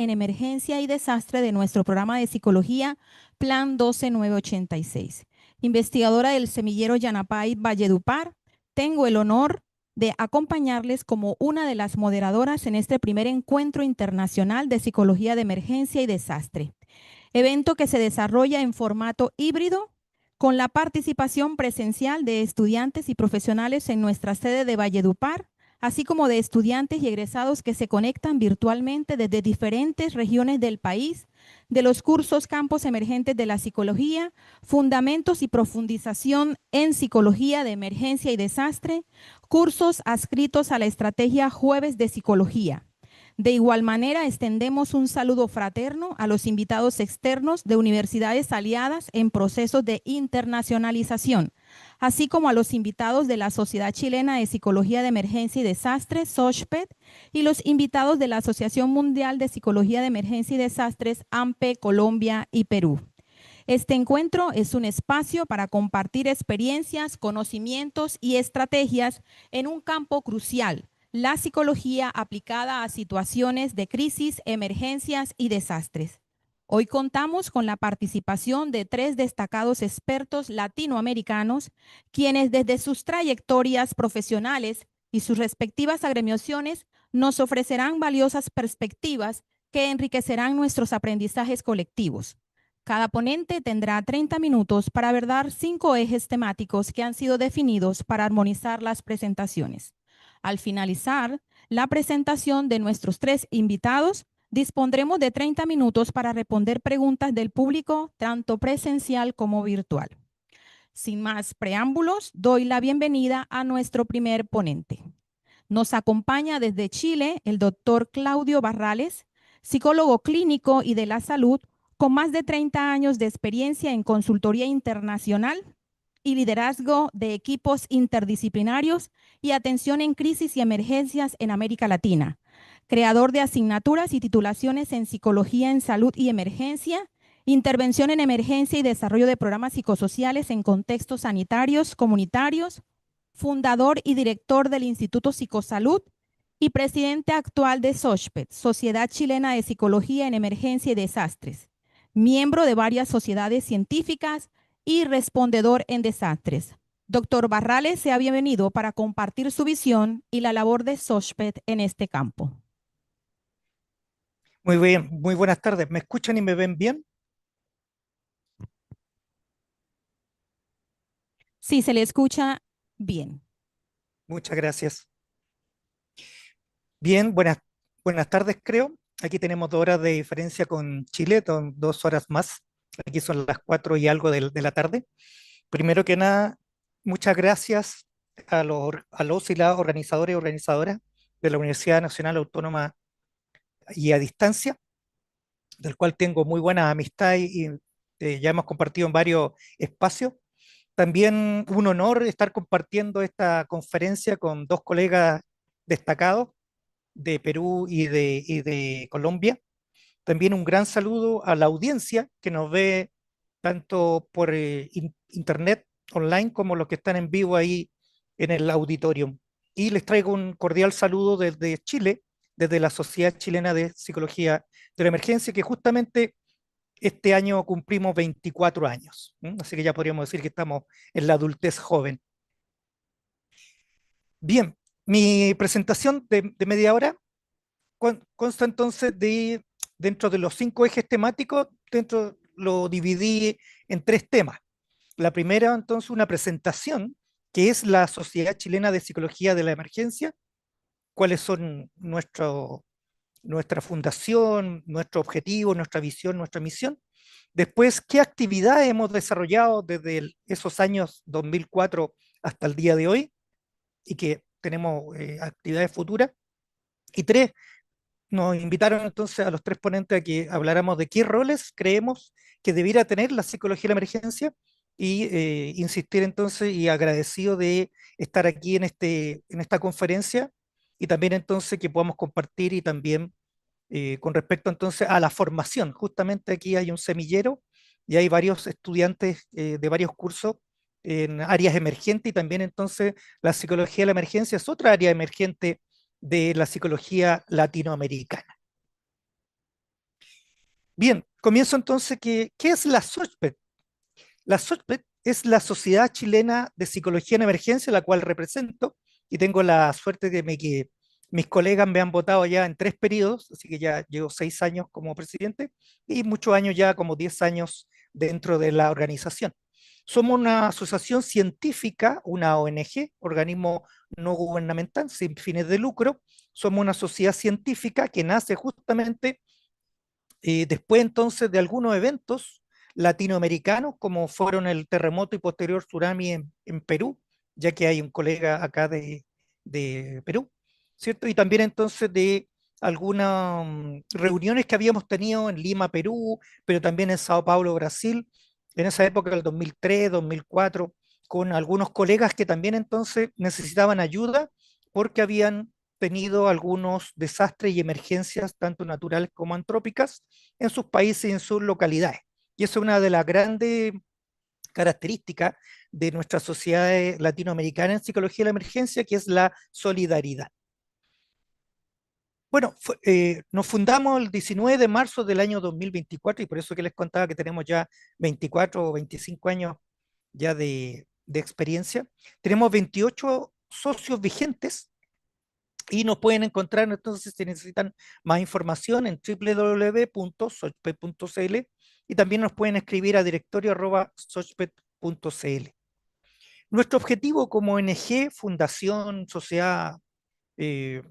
en Emergencia y Desastre de nuestro programa de psicología Plan 12986. Investigadora del semillero Yanapay Valledupar, tengo el honor de acompañarles como una de las moderadoras en este primer encuentro internacional de psicología de emergencia y desastre, evento que se desarrolla en formato híbrido con la participación presencial de estudiantes y profesionales en nuestra sede de Valledupar, así como de estudiantes y egresados que se conectan virtualmente desde diferentes regiones del país, de los cursos Campos Emergentes de la Psicología, Fundamentos y Profundización en Psicología de Emergencia y Desastre, cursos adscritos a la estrategia Jueves de Psicología. De igual manera, extendemos un saludo fraterno a los invitados externos de universidades aliadas en procesos de internacionalización, así como a los invitados de la Sociedad Chilena de Psicología de Emergencia y Desastres, SOCHPED, y los invitados de la Asociación Mundial de Psicología de Emergencia y Desastres, AMPE, Colombia y Perú. Este encuentro es un espacio para compartir experiencias, conocimientos y estrategias en un campo crucial: la psicología aplicada a situaciones de crisis, emergencias y desastres. Hoy contamos con la participación de 3 destacados expertos latinoamericanos, quienes desde sus trayectorias profesionales y sus respectivas agremiaciones nos ofrecerán valiosas perspectivas que enriquecerán nuestros aprendizajes colectivos. Cada ponente tendrá 30 minutos para abordar 5 ejes temáticos que han sido definidos para armonizar las presentaciones. Al finalizar la presentación de nuestros 3 invitados, dispondremos de 30 minutos para responder preguntas del público, tanto presencial como virtual. Sin más preámbulos, doy la bienvenida a nuestro primer ponente. Nos acompaña desde Chile el doctor Claudio Barrales, psicólogo clínico y de la salud, con más de 30 años de experiencia en consultoría internacional y liderazgo de equipos interdisciplinarios y atención en crisis y emergencias en América Latina. Creador de asignaturas y titulaciones en psicología en salud y emergencia, intervención en emergencia y desarrollo de programas psicosociales en contextos sanitarios, comunitarios, fundador y director del Instituto Psicosalud y presidente actual de SOCHPED, Sociedad Chilena de Psicología en Emergencia y Desastres, miembro de varias sociedades científicas y respondedor en desastres. Doctor Barrales, sea bienvenido para compartir su visión y la labor de SOCHPED en este campo. Muy bien, muy buenas tardes. ¿Me escuchan y me ven bien? Sí, se le escucha bien. Muchas gracias. Bien, buenas tardes, creo. Aquí tenemos 2 horas de diferencia con Chile, 2 horas más. Aquí son las 4 y algo de la tarde. Primero que nada, muchas gracias a los y las organizadores y organizadoras de la Universidad Nacional Autónoma y a Distancia, del cual tengo muy buena amistad y ya hemos compartido en varios espacios. También un honor estar compartiendo esta conferencia con 2 colegas destacados de Perú y de Colombia. También un gran saludo a la audiencia que nos ve tanto por internet online como los que están en vivo ahí en el auditorium. Y les traigo un cordial saludo desde Chile, desde la Sociedad Chilena de Psicología de la Emergencia, que justamente este año cumplimos 24 años. Así que ya podríamos decir que estamos en la adultez joven. Bien, mi presentación de media hora consta entonces dentro de los 5 ejes temáticos, lo dividí en 3 temas. La primera, entonces, una presentación, que es la Sociedad Chilena de Psicología de la Emergencia, cuáles son nuestra fundación, nuestro objetivo, nuestra visión, nuestra misión. Después, qué actividades hemos desarrollado desde esos años 2004 hasta el día de hoy y que tenemos actividades futuras. Y 3, nos invitaron entonces a los 3 ponentes a que habláramos de qué roles creemos que debiera tener la psicología de la emergencia y insistir entonces y agradecido de estar aquí en esta conferencia y también entonces que podamos compartir y también con respecto entonces a la formación. Justamente aquí hay un semillero y hay varios estudiantes de varios cursos en áreas emergentes y también entonces la psicología de la emergencia es otra área emergente de la psicología latinoamericana. Bien, comienzo entonces ¿qué es la SOCPET? La SOCPET es la Sociedad Chilena de Psicología en Emergencia, la cual represento, y tengo la suerte que mis colegas me han votado ya en 3 periodos, así que ya llevo 6 años como presidente y muchos años ya, como 10 años dentro de la organización. Somos una asociación científica, una ONG, organismo no gubernamental, sin fines de lucro. Somos una sociedad científica que nace justamente después entonces de algunos eventos latinoamericanos, como fueron el terremoto y posterior tsunami en Perú, ya que hay un colega acá de Perú, ¿cierto? Y también entonces de algunas reuniones que habíamos tenido en Lima, Perú, pero también en Sao Paulo, Brasil, en esa época del 2003, 2004, con algunos colegas que también entonces necesitaban ayuda porque habían tenido algunos desastres y emergencias, tanto naturales como antrópicas, en sus países y en sus localidades. Y eso es una de las grandes características de nuestra sociedad latinoamericana en psicología de la emergencia, que es la solidaridad. Bueno, nos fundamos el 19 de marzo del año 2024 y por eso que les contaba que tenemos ya 24 o 25 años ya de experiencia. Tenemos 28 socios vigentes y nos pueden encontrar entonces si necesitan más información en www.sochpet.cl y también nos pueden escribir a directorio@sochpet.cl. Nuestro objetivo como ONG, fundación, eh,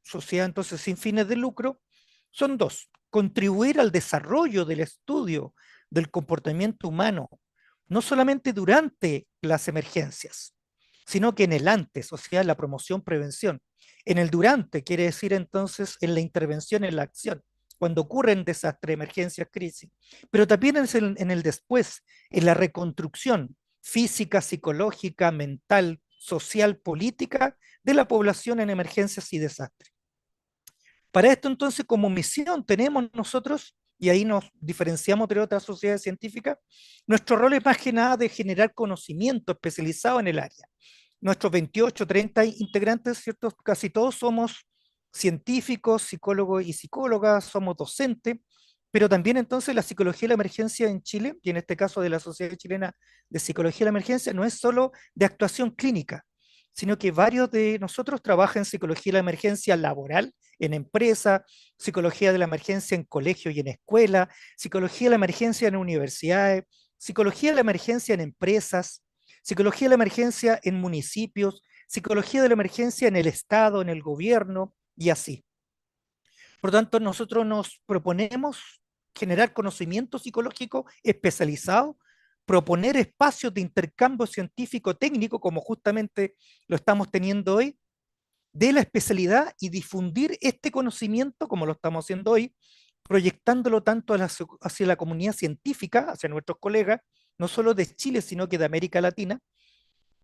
sociedad entonces sin fines de lucro, son dos: contribuir al desarrollo del estudio del comportamiento humano, no solamente durante las emergencias, sino que en el antes, o sea, en la promoción, prevención. En el durante quiere decir entonces en la intervención, en la acción, cuando ocurren desastres, emergencias, crisis, pero también en el después, en la reconstrucción física, psicológica, mental, social, política de la población en emergencias y desastres. Para esto entonces como misión tenemos nosotros, y ahí nos diferenciamos de otras sociedades científicas, nuestro rol es más que nada de generar conocimiento especializado en el área. Nuestros 28, 30 integrantes, ¿cierto? Casi todos somos científicos, psicólogos y psicólogas, somos docentes, pero también entonces la psicología de la emergencia en Chile, y en este caso de la Sociedad Chilena de Psicología de la Emergencia, no es solo de actuación clínica, sino que varios de nosotros trabajan en psicología de la emergencia laboral, en empresa, psicología de la emergencia en colegio y en escuela, psicología de la emergencia en universidades, psicología de la emergencia en empresas, psicología de la emergencia en municipios, psicología de la emergencia en el Estado, en el gobierno y así. Por lo tanto, nosotros nos proponemos generar conocimiento psicológico especializado, proponer espacios de intercambio científico-técnico, como justamente lo estamos teniendo hoy, de la especialidad y difundir este conocimiento, como lo estamos haciendo hoy, proyectándolo tanto hacia la comunidad científica, hacia nuestros colegas, no solo de Chile, sino que de América Latina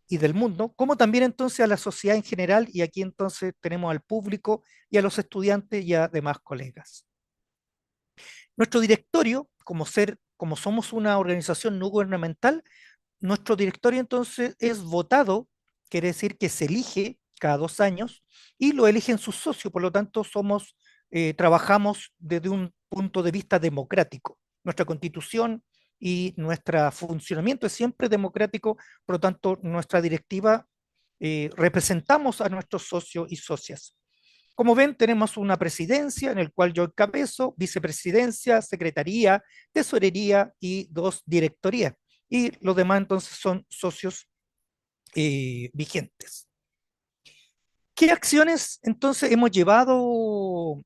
y del mundo, como también entonces a la sociedad en general, y aquí entonces tenemos al público y a los estudiantes y a demás colegas. Nuestro directorio, como somos una organización no gubernamental, nuestro directorio entonces es votado, quiere decir que se elige cada 2 años y lo eligen sus socios, por lo tanto trabajamos desde un punto de vista democrático. Nuestra constitución y nuestro funcionamiento es siempre democrático, por lo tanto nuestra directiva representamos a nuestros socios y socias. Como ven, tenemos una presidencia en el cual yo encabezo, vicepresidencia, secretaría, tesorería y 2 directorías. Y los demás entonces son socios vigentes. ¿Qué acciones entonces hemos llevado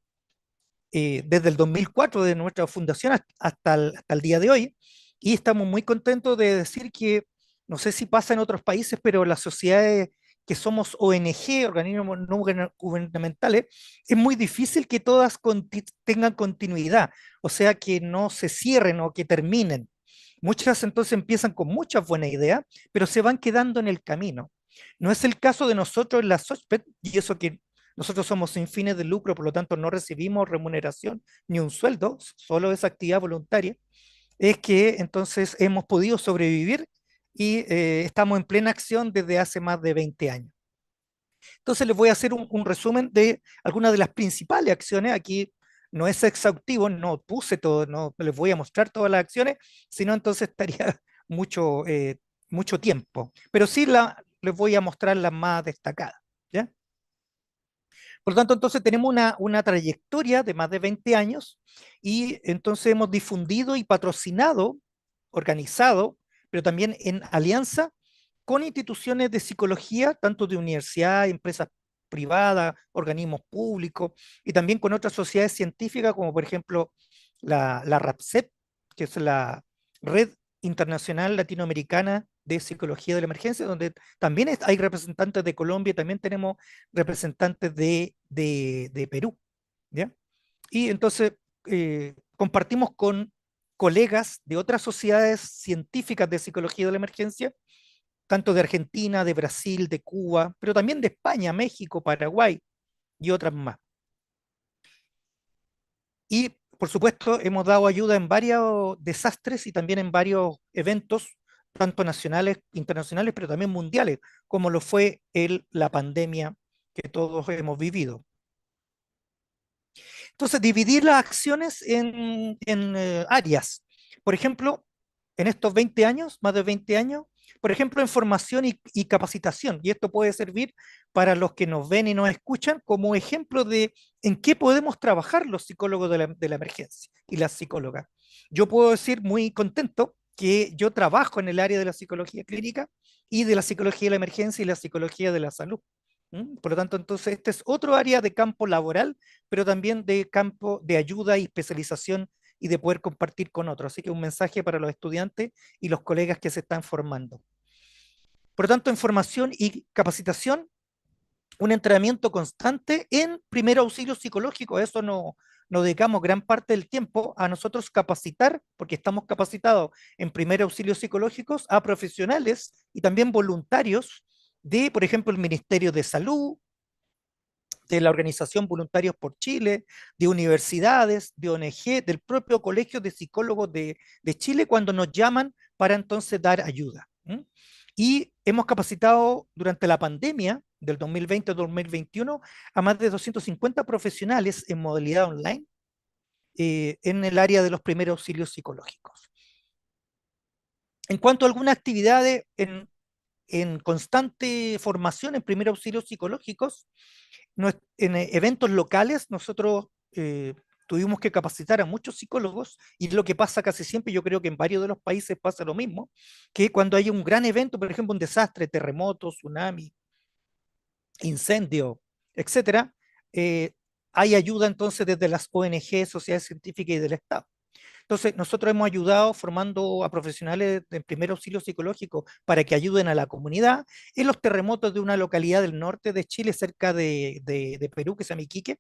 desde el 2004, de nuestra fundación hasta el día de hoy? Y estamos muy contentos de decir que, no sé si pasa en otros países, pero las sociedades que somos ONG, organismos no gubernamentales, es muy difícil que todas tengan continuidad, o sea, que no se cierren o que terminen. Muchas entonces empiezan con muchas buenas ideas, pero se van quedando en el camino. No es el caso de nosotros en la SOCPET, y eso que nosotros somos sin fines de lucro, por lo tanto no recibimos remuneración ni un sueldo, solo es actividad voluntaria, es que entonces hemos podido sobrevivir y estamos en plena acción desde hace más de 20 años. Entonces les voy a hacer un resumen de algunas de las principales acciones. Aquí no es exhaustivo, no puse todo, no les voy a mostrar todas las acciones, sino entonces estaría mucho, mucho tiempo. Pero sí les voy a mostrar las más destacadas. ¿Ya? Por lo tanto, entonces tenemos una trayectoria de más de 20 años y entonces hemos difundido y patrocinado, organizado, pero también en alianza con instituciones de psicología, tanto de universidad, empresas privadas, organismos públicos y también con otras sociedades científicas como por ejemplo la RAPCEP, que es la Red Internacional Latinoamericana de Psicología de la Emergencia, donde también hay representantes de Colombia, también tenemos representantes de Perú, ¿ya? Y entonces compartimos con colegas de otras sociedades científicas de psicología de la emergencia, tanto de Argentina, de Brasil, de Cuba, pero también de España, México, Paraguay y otras más. Y por supuesto hemos dado ayuda en varios desastres y también en varios eventos, tanto nacionales, internacionales, pero también mundiales, como lo fue la pandemia que todos hemos vivido. Entonces, dividir las acciones en áreas. Por ejemplo, en estos 20 años, más de 20 años, por ejemplo, en formación y capacitación. Y esto puede servir para los que nos ven y nos escuchan como ejemplo de en qué podemos trabajar los psicólogos de la emergencia y las psicólogas. Yo puedo decir muy contento que yo trabajo en el área de la psicología clínica y de la psicología de la emergencia y la psicología de la salud. Por lo tanto, entonces, este es otro área de campo laboral, pero también de campo de ayuda y especialización y de poder compartir con otros. Así que un mensaje para los estudiantes y los colegas que se están formando. Por lo tanto, en formación y capacitación, un entrenamiento constante en primer auxilio psicológico. Eso nos dedicamos gran parte del tiempo a nosotros capacitar, porque estamos capacitados en primer auxilio psicológicos a profesionales y también voluntarios de, por ejemplo, el Ministerio de Salud, de la Organización Voluntarios por Chile, de universidades, de ONG, del propio Colegio de Psicólogos de Chile, cuando nos llaman para entonces dar ayuda. Y hemos capacitado durante la pandemia del 2020-2021 a más de 250 profesionales en modalidad online en el área de los primeros auxilios psicológicos. En cuanto a algunas actividades en constante formación en primeros auxilios psicológicos, en eventos locales nosotros tuvimos que capacitar a muchos psicólogos y es lo que pasa casi siempre, yo creo que en varios de los países pasa lo mismo, que cuando hay un gran evento, por ejemplo un desastre, terremoto, tsunami, incendio, etcétera, eh, hay ayuda entonces desde las ONG, sociedades científicas y del Estado. Entonces, nosotros hemos ayudado formando a profesionales de primer auxilio psicológico para que ayuden a la comunidad en los terremotos de una localidad del norte de Chile, cerca de Perú, que se llama Iquique,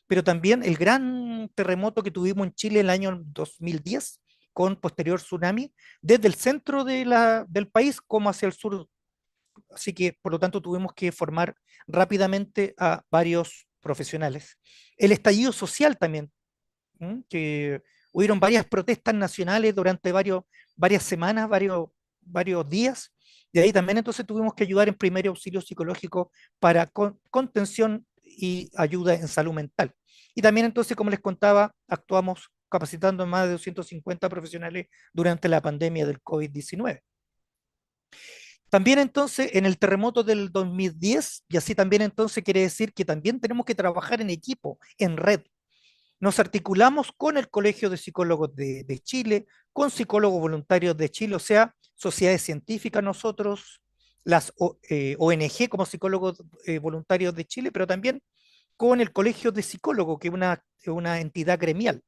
pero también el gran terremoto que tuvimos en Chile el año 2010, con posterior tsunami, desde el centro del país como hacia el sur. Así que, por lo tanto, tuvimos que formar rápidamente a varios profesionales. El estallido social también, que hubieron varias protestas nacionales durante varias semanas, varios días, y ahí también entonces tuvimos que ayudar en primer auxilio psicológico para contención y ayuda en salud mental. Y también entonces, como les contaba, actuamos capacitando a más de 250 profesionales durante la pandemia del COVID-19. También entonces en el terremoto del 2010, y así también entonces quiere decir que también tenemos que trabajar en equipo, en red. Nos articulamos con el Colegio de Psicólogos de Chile, con psicólogos voluntarios de Chile, o sea, sociedades científicas nosotros, las ONG como psicólogos voluntarios de Chile, pero también con el Colegio de Psicólogos, que es una entidad gremial.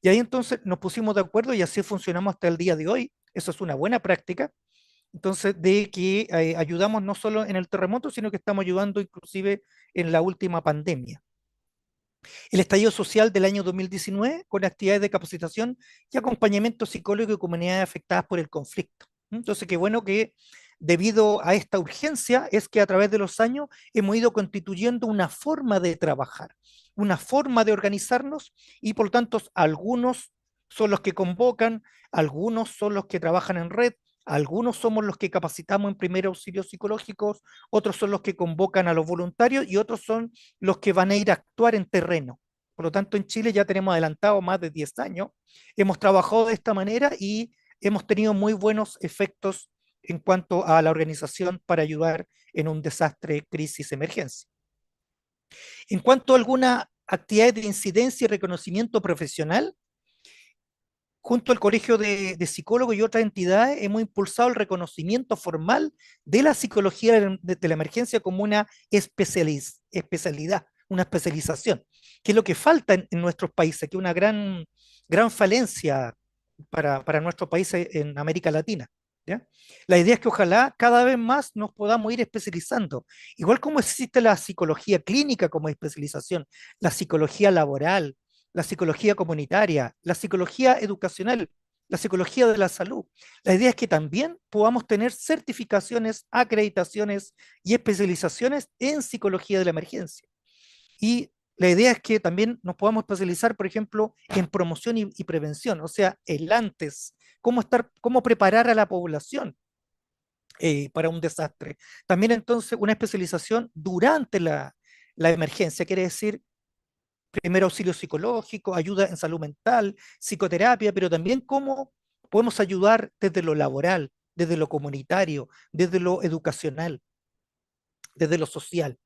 Y ahí entonces nos pusimos de acuerdo y así funcionamos hasta el día de hoy. Eso es una buena práctica. Entonces, de que ayudamos no solo en el terremoto, sino que estamos ayudando inclusive en la última pandemia. El estallido social del año 2019 con actividades de capacitación y acompañamiento psicológico de comunidades afectadas por el conflicto. Entonces, qué bueno que debido a esta urgencia es que a través de los años hemos ido constituyendo una forma de trabajar, una forma de organizarnos y por lo tanto algunos son los que convocan, algunos son los que trabajan en red, algunos somos los que capacitamos en primer auxilios psicológicos, otros son los que convocan a los voluntarios y otros son los que van a ir a actuar en terreno. Por lo tanto, en Chile ya tenemos adelantado más de 10 años. Hemos trabajado de esta manera y hemos tenido muy buenos efectos en cuanto a la organización para ayudar en un desastre, crisis, emergencia. En cuanto a alguna actividad de incidencia y reconocimiento profesional, junto al Colegio de Psicólogos y otras entidades, hemos impulsado el reconocimiento formal de la psicología de la emergencia como una especialidad, una especialización, que es lo que falta en nuestros países, que es una gran falencia para nuestros países en América Latina. ¿Ya? La idea es que ojalá cada vez más nos podamos ir especializando. Igual como existe la psicología clínica como especialización, la psicología laboral, la psicología comunitaria, la psicología educacional, la psicología de la salud. La idea es que también podamos tener certificaciones, acreditaciones y especializaciones en psicología de la emergencia. Y la idea es que también nos podamos especializar, por ejemplo, en promoción y prevención, o sea, el antes, cómo preparar a la población para un desastre. También entonces una especialización durante la emergencia, quiere decir primer auxilio psicológico, ayuda en salud mental, psicoterapia, pero también cómo podemos ayudar desde lo laboral, desde lo comunitario, desde lo educacional, desde lo social.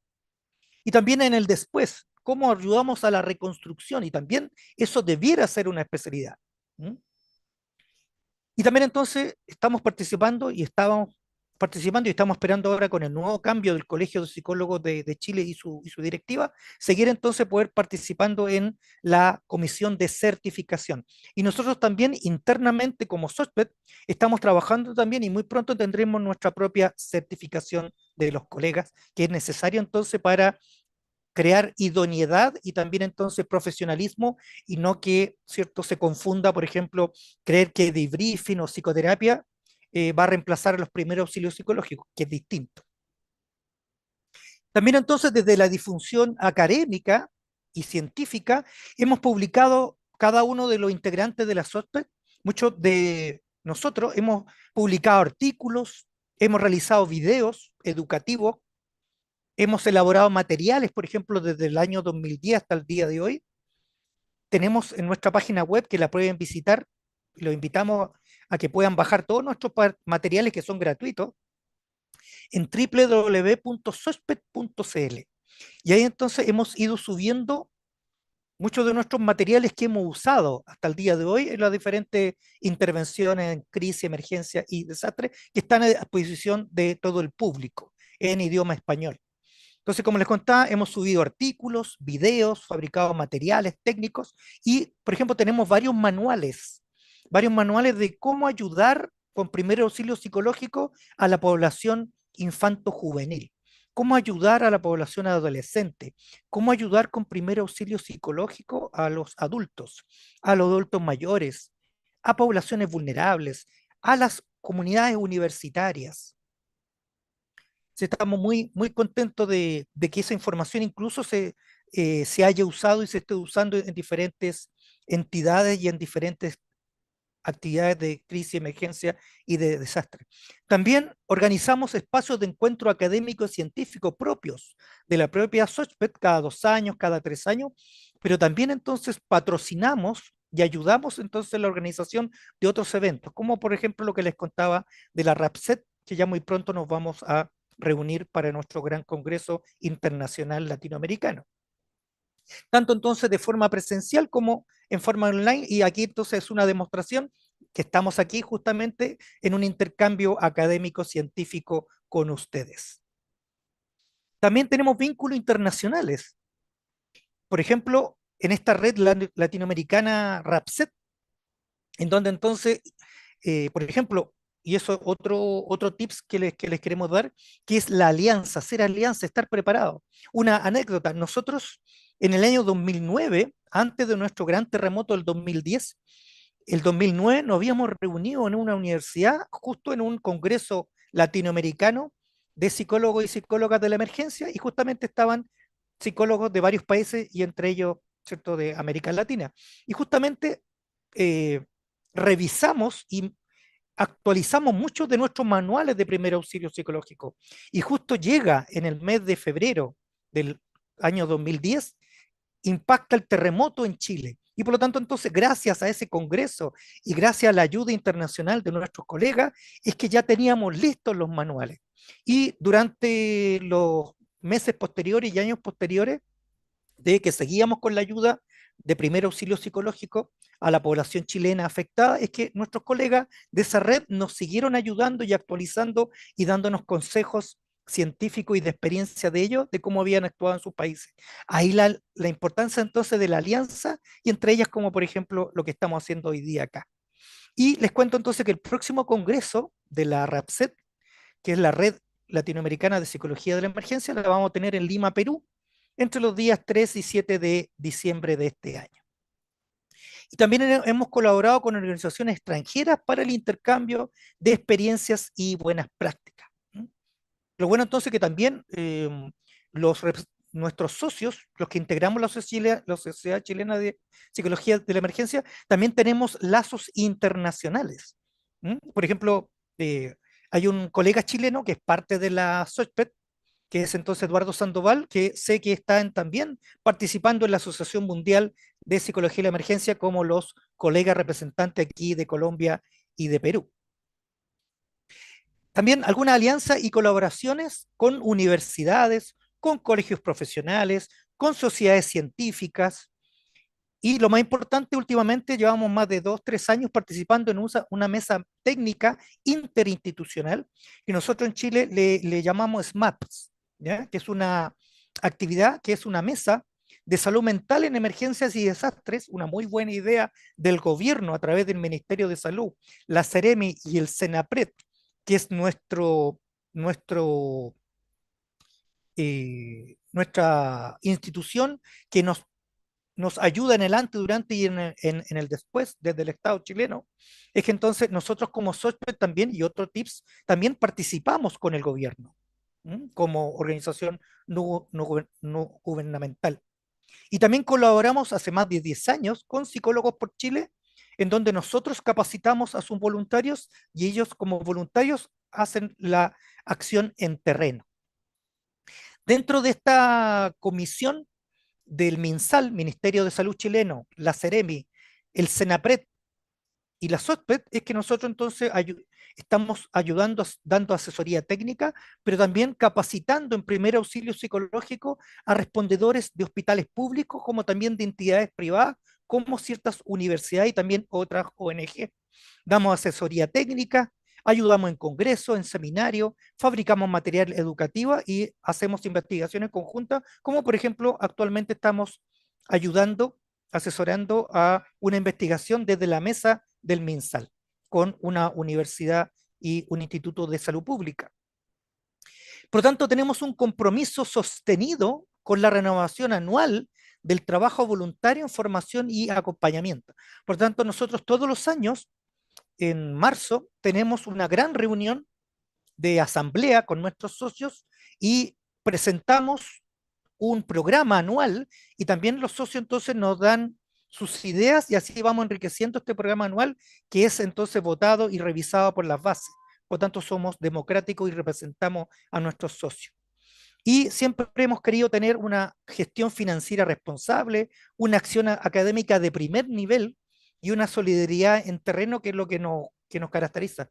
Y también en el después, cómo ayudamos a la reconstrucción, y también eso debiera ser una especialidad. ¿Mm? Y también entonces estamos participando y estamos esperando ahora con el nuevo cambio del Colegio de Psicólogos de Chile y su directiva, seguir entonces poder participando en la comisión de certificación. Y nosotros también internamente como SOSPED estamos trabajando también y muy pronto tendremos nuestra propia certificación de los colegas, que es necesario entonces para crear idoneidad y también entonces profesionalismo y no que, ¿cierto?, se confunda, por ejemplo, creer que debriefing o psicoterapia va a reemplazar a los primeros auxilios psicológicos, que es distinto. También entonces desde la difusión académica y científica hemos publicado cada uno de los integrantes de la SOSPE, muchos de nosotros hemos publicado artículos, hemos realizado videos educativos, hemos elaborado materiales, por ejemplo, desde el año 2010 hasta el día de hoy. Tenemos en nuestra página web que la pueden visitar. Los invitamos a que puedan bajar todos nuestros materiales que son gratuitos en www.sospet.cl. Y ahí entonces hemos ido subiendo muchos de nuestros materiales que hemos usado hasta el día de hoy en las diferentes intervenciones en crisis, emergencia y desastre que están a disposición de todo el público en idioma español. Entonces, como les contaba, hemos subido artículos, videos, fabricado materiales técnicos y, por ejemplo, tenemos varios manuales de cómo ayudar con primer auxilio psicológico a la población infanto-juvenil, cómo ayudar a la población adolescente, cómo ayudar con primer auxilio psicológico a los adultos mayores, a poblaciones vulnerables, a las comunidades universitarias. Estamos muy contentos de que esa información incluso se haya usado y se esté usando en diferentes entidades y en diferentes actividades de crisis, emergencia y de desastre. También organizamos espacios de encuentro académico y científico propios de la propia SOSPED cada 2 años, cada 3 años, pero también entonces patrocinamos y ayudamos entonces la organización de otros eventos, como por ejemplo lo que les contaba de la RAPSET, que ya muy pronto nos vamos a reunir para nuestro gran Congreso Internacional Latinoamericano. Tanto entonces de forma presencial como en forma online, y aquí entonces es una demostración que estamos aquí justamente en un intercambio académico científico con ustedes. También tenemos vínculos internacionales. Por ejemplo, en esta red latinoamericana RAPSET, en donde entonces, por ejemplo, y eso es otro tips que les queremos dar, que es la alianza, hacer alianza, estar preparado. Una anécdota, nosotros en el año 2009, antes de nuestro gran terremoto del 2010, el 2009 nos habíamos reunido en una universidad, justo en un congreso latinoamericano de psicólogos y psicólogas de la emergencia, y justamente estaban psicólogos de varios países y entre ellos, ¿cierto?, de América Latina. Y justamente eh, revisamos y actualizamos muchos de nuestros manuales de primer auxilio psicológico. Y justo llega en el mes de febrero del año 2010 impacta el terremoto en Chile. Y por lo tanto, entonces, gracias a ese congreso y gracias a la ayuda internacional de nuestros colegas, es que ya teníamos listos los manuales. Y durante los meses posteriores y años posteriores, de que seguíamos con la ayuda de primer auxilio psicológico a la población chilena afectada, es que nuestros colegas de esa red nos siguieron ayudando y actualizando y dándonos consejos científicos y de experiencia de ellos, de cómo habían actuado en sus países. Ahí la importancia entonces de la alianza y entre ellas como por ejemplo lo que estamos haciendo hoy día acá. Y les cuento entonces que el próximo congreso de la RAPSET, que es la Red Latinoamericana de Psicología de la Emergencia, la vamos a tener en Lima, Perú, entre los días 3 y 7 de diciembre de este año. Y también hemos colaborado con organizaciones extranjeras para el intercambio de experiencias y buenas prácticas. Lo bueno entonces que también los, nuestros socios, los que integramos la Sociedad Chilena de Psicología de la Emergencia, también tenemos lazos internacionales. Por ejemplo, hay un colega chileno que es parte de la SOCPET, que es entonces Eduardo Sandoval, que sé que están también participando en la Asociación Mundial de Psicología y la Emergencia como los colegas representantes aquí de Colombia y de Perú. También algunas alianzas y colaboraciones con universidades, con colegios profesionales, con sociedades científicas. Y lo más importante, últimamente llevamos más de 2, 3 años participando en una mesa técnica interinstitucional que nosotros en Chile le llamamos SMAPS, ¿ya? Que es una actividad, que es una mesa de salud mental en emergencias y desastres, una muy buena idea del gobierno a través del Ministerio de Salud, la Ceremi y el Senapred, que es nuestra institución que nos ayuda en el antes, durante y en el después, desde el Estado chileno, es que entonces nosotros como SOCPE también y otros TIPS también participamos con el gobierno, como organización no gubernamental. Y también colaboramos hace más de 10 años con Psicólogos por Chile, en donde nosotros capacitamos a sus voluntarios y ellos como voluntarios hacen la acción en terreno. Dentro de esta comisión del MinSal, Ministerio de Salud chileno, la Ceremi, el Senapred y la SOTPET, es que nosotros entonces estamos ayudando, dando asesoría técnica, pero también capacitando en primer auxilio psicológico a respondedores de hospitales públicos, como también de entidades privadas, como ciertas universidades y también otras ONG. Damos asesoría técnica, ayudamos en congresos, en seminarios, fabricamos material educativo y hacemos investigaciones conjuntas, como por ejemplo actualmente estamos ayudando, asesorando a una investigación desde la mesa del MinSal con una universidad y un instituto de salud pública. Por lo tanto, tenemos un compromiso sostenido con la renovación anual del trabajo voluntario en formación y acompañamiento. Por lo tanto, nosotros todos los años en marzo tenemos una gran reunión de asamblea con nuestros socios y presentamos un programa anual y también los socios entonces nos dan sus ideas y así vamos enriqueciendo este programa anual que es entonces votado y revisado por las bases. Por lo tanto, somos democráticos y representamos a nuestros socios. Y siempre hemos querido tener una gestión financiera responsable, una acción académica de primer nivel y una solidaridad en terreno que es lo que nos caracteriza.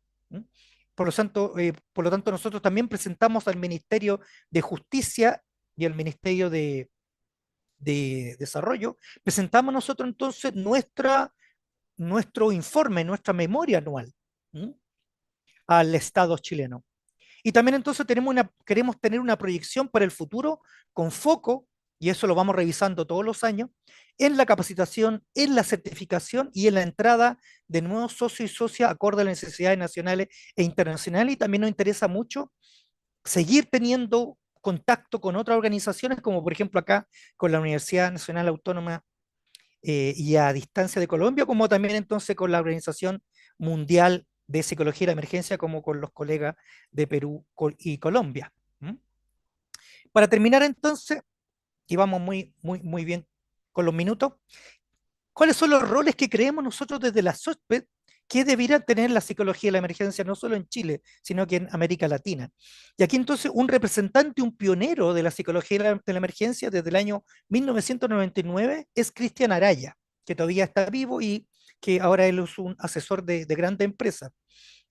Por lo tanto, nosotros también presentamos al Ministerio de Justicia y al Ministerio de Desarrollo, presentamos nosotros entonces nuestro informe, nuestra memoria anual, ¿m? Al Estado chileno. Y también entonces queremos tener una proyección para el futuro con foco, y eso lo vamos revisando todos los años, en la capacitación, en la certificación y en la entrada de nuevos socios y socias acorde a las necesidades nacionales e internacionales. Y también nos interesa mucho seguir teniendo contacto con otras organizaciones, como por ejemplo acá con la Universidad Nacional Autónoma y a distancia de Colombia, como también entonces con la Organización Mundial de Psicología y la Emergencia, como con los colegas de Perú y Colombia. ¿Mm? Para terminar entonces, y vamos muy bien con los minutos, ¿cuáles son los roles que creemos nosotros desde la SOSPED que debiera tener la psicología de la emergencia, no solo en Chile, sino que en América Latina. Y aquí entonces un representante, un pionero de la psicología de la emergencia desde el año 1999 es Cristian Araya, que todavía está vivo y que ahora él es un asesor de grandes empresas.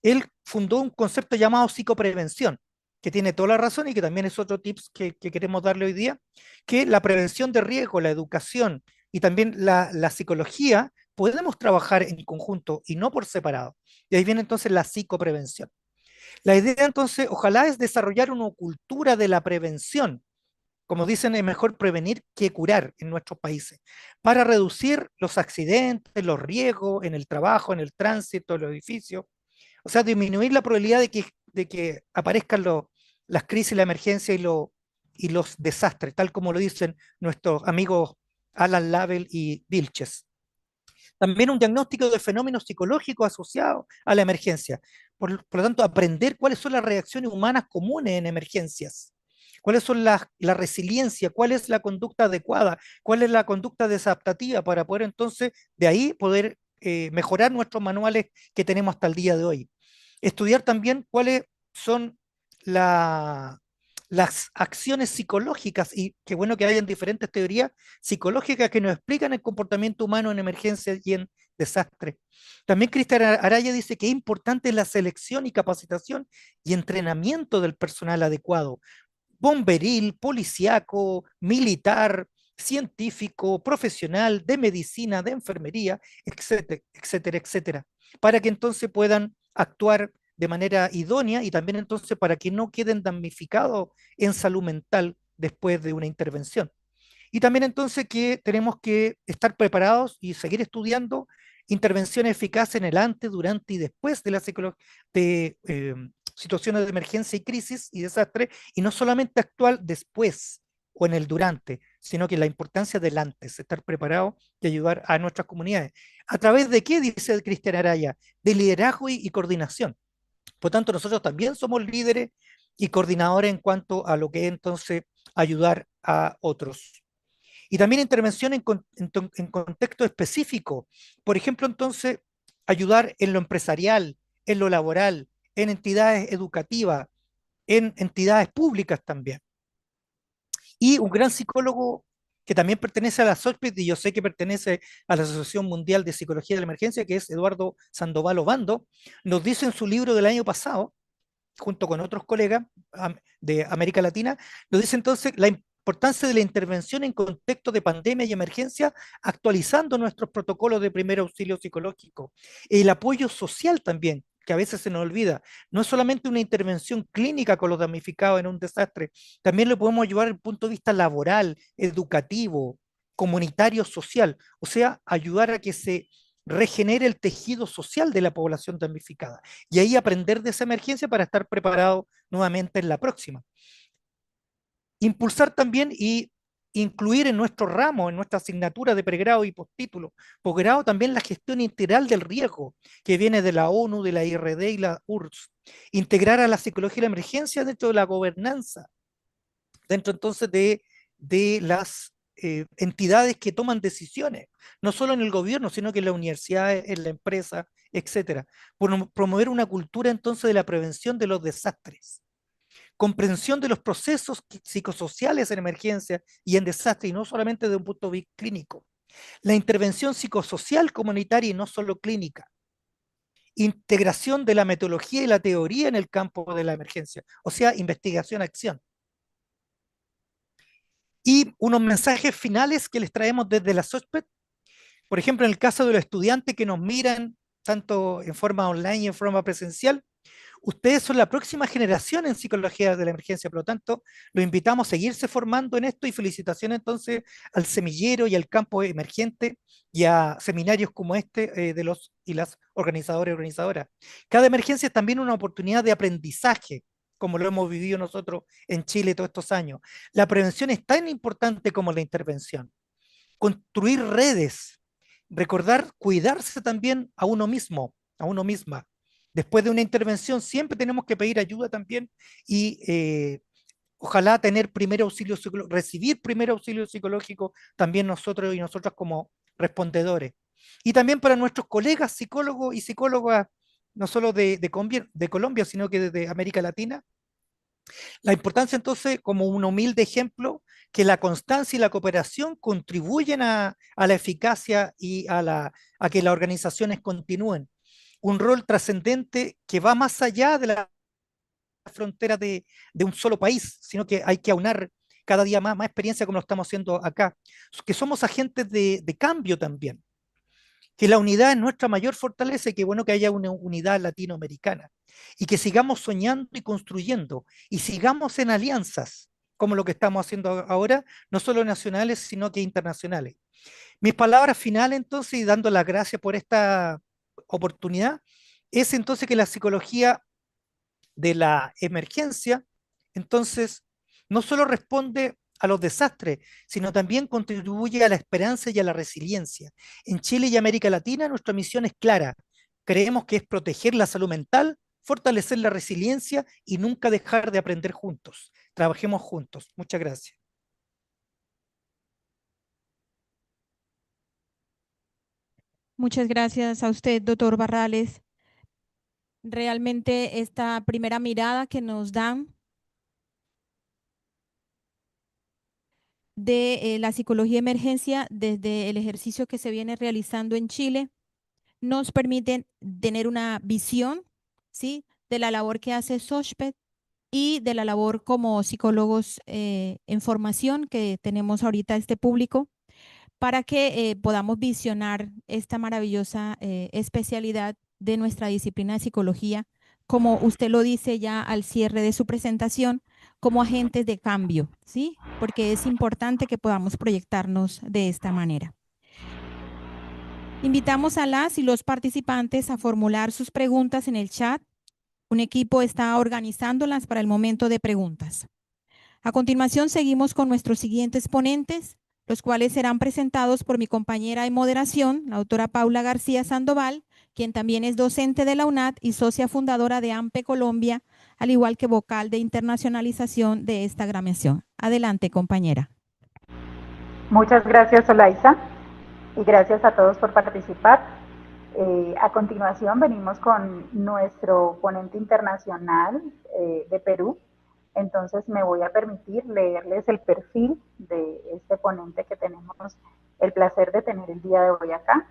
Él fundó un concepto llamado psicoprevención, que tiene toda la razón y que también es otro tips que queremos darle hoy día, que la prevención de riesgo, la educación y también la psicología podemos trabajar en conjunto y no por separado. Y ahí viene entonces la psicoprevención. La idea entonces, ojalá, es desarrollar una cultura de la prevención. Como dicen, es mejor prevenir que curar en nuestros países, para reducir los accidentes, los riesgos en el trabajo, en el tránsito, en los edificios. O sea, disminuir la probabilidad de que aparezcan las crisis, la emergencia y los desastres, tal como lo dicen nuestros amigos Alan Lavell y Vilches. También un diagnóstico de fenómenos psicológicos asociados a la emergencia. Por lo tanto, aprender cuáles son las reacciones humanas comunes en emergencias, cuáles son la resiliencia, cuál es la conducta adecuada, cuál es la conducta desadaptativa para poder entonces de ahí poder mejorar nuestros manuales que tenemos hasta el día de hoy. Estudiar también cuáles son la, las acciones psicológicas, y qué bueno que hayan diferentes teorías psicológicas que nos explican el comportamiento humano en emergencias y en desastres. También Cristian Araya dice que es importante la selección y capacitación y entrenamiento del personal adecuado, bomberil, policíaco, militar, científico, profesional, de medicina, de enfermería, etcétera, etcétera, etcétera, para que entonces puedan actuar de manera idónea y también entonces para que no queden damnificados en salud mental después de una intervención. Y también entonces que tenemos que estar preparados y seguir estudiando intervenciones eficaces en el antes, durante y después de la de situaciones de emergencia y crisis y desastre, y no solamente actuar después o en el durante, sino que la importancia del antes, estar preparado y ayudar a nuestras comunidades. ¿A través de qué? Dice Cristian Araya, de liderazgo y coordinación. Por tanto, nosotros también somos líderes y coordinadores en cuanto a lo que es entonces ayudar a otros. Y también intervención en contexto específico. Por ejemplo, entonces, ayudar en lo empresarial, en lo laboral, en entidades educativas, en entidades públicas también. Y un gran psicólogo que también pertenece a la SOSPED, y yo sé que pertenece a la Asociación Mundial de Psicología de la Emergencia, que es Eduardo Sandoval Obando, nos dice en su libro del año pasado, junto con otros colegas de América Latina, nos dice entonces la importancia de la intervención en contexto de pandemia y emergencia, actualizando nuestros protocolos de primer auxilio psicológico. El apoyo social también, que a veces se nos olvida. No es solamente una intervención clínica con los damnificados en un desastre, también lo podemos ayudar desde el punto de vista laboral, educativo, comunitario, social. O sea, ayudar a que se regenere el tejido social de la población damnificada y ahí aprender de esa emergencia para estar preparado nuevamente en la próxima. Impulsar también y incluir en nuestro ramo, en nuestra asignatura de pregrado y posgrado también la gestión integral del riesgo que viene de la ONU, de la IRD y la URSS. Integrar a la psicología de la emergencia dentro de la gobernanza, dentro entonces de las entidades que toman decisiones, no solo en el gobierno, sino que en las universidades, en la empresa, etcétera. Promover una cultura entonces de la prevención de los desastres, comprensión de los procesos psicosociales en emergencia y en desastre, y no solamente de un punto de vista clínico. La intervención psicosocial comunitaria y no solo clínica. Integración de la metodología y la teoría en el campo de la emergencia, o sea, investigación-acción. Y unos mensajes finales que les traemos desde la SOSPED, por ejemplo, en el caso de los estudiantes que nos miran tanto en forma online y en forma presencial, ustedes son la próxima generación en psicología de la emergencia, por lo tanto, los invitamos a seguirse formando en esto y felicitaciones entonces al semillero y al campo emergente y a seminarios como este de los y las organizadores y organizadoras. Cada emergencia es también una oportunidad de aprendizaje, como lo hemos vivido nosotros en Chile todos estos años. La prevención es tan importante como la intervención. Construir redes, recordar cuidarse también a uno mismo, a uno misma. Después de una intervención siempre tenemos que pedir ayuda también y ojalá tener primer auxilio recibir primer auxilio psicológico también nosotros y nosotras como respondedores. Y también para nuestros colegas psicólogos y psicólogas, no solo de Colombia, sino que de América Latina. La importancia entonces, como un humilde ejemplo, que la constancia y la cooperación contribuyen a la eficacia y a que las organizaciones continúen. Un rol trascendente que va más allá de la frontera de un solo país, sino que hay que aunar cada día más experiencia como lo estamos haciendo acá, que somos agentes de cambio también, que la unidad es nuestra mayor fortaleza y que bueno que haya una unidad latinoamericana y que sigamos soñando y construyendo y sigamos en alianzas como lo que estamos haciendo ahora, no solo nacionales, sino que internacionales. Mis palabras finales entonces, y dando las gracias por esta oportunidad, es entonces que la psicología de la emergencia, entonces, no solo responde a los desastres, sino también contribuye a la esperanza y a la resiliencia. En Chile y América Latina, nuestra misión es clara. Creemos que es proteger la salud mental, fortalecer la resiliencia y nunca dejar de aprender juntos. Trabajemos juntos. Muchas gracias. Muchas gracias a usted, doctor Barrales. Realmente esta primera mirada que nos dan de la psicología de emergencia desde el ejercicio que se viene realizando en Chile nos permite tener una visión, ¿sí?, de la labor que hace SOSPED y de la labor como psicólogos en formación que tenemos ahorita este público para que podamos visionar esta maravillosa especialidad de nuestra disciplina de psicología, como usted lo dice ya al cierre de su presentación, como agentes de cambio, ¿sí? Porque es importante que podamos proyectarnos de esta manera. Invitamos a las y los participantes a formular sus preguntas en el chat. Un equipo está organizándolas para el momento de preguntas. A continuación, seguimos con nuestros siguientes ponentes, los cuales serán presentados por mi compañera de moderación, la doctora Paula García Sandoval, quien también es docente de la UNAD y socia fundadora de AMPE Colombia, al igual que vocal de internacionalización de esta gremiación. Adelante, compañera. Muchas gracias, Solaisa, y gracias a todos por participar. A continuación venimos con nuestro ponente internacional de Perú. Entonces me voy a permitir leerles el perfil de este ponente que tenemos el placer de tener el día de hoy acá.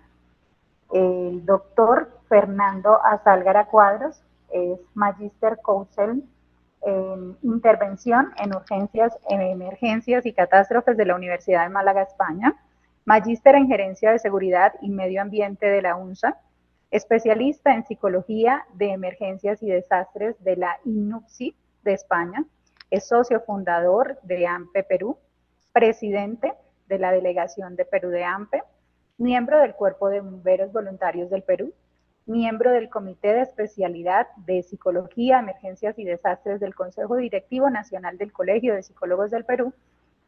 El doctor Fernando Azálgara Cuadros es Magíster Counsel en Intervención en Urgencias, en Emergencias y Catástrofes de la Universidad de Málaga, España, Magíster en Gerencia de Seguridad y Medio Ambiente de la UNSA, especialista en Psicología de Emergencias y Desastres de la INUPSI de España, es socio fundador de AMPE Perú, presidente de la Delegación de Perú de AMPE, miembro del Cuerpo de Bomberos Voluntarios del Perú, miembro del Comité de Especialidad de Psicología, Emergencias y Desastres del Consejo Directivo Nacional del Colegio de Psicólogos del Perú,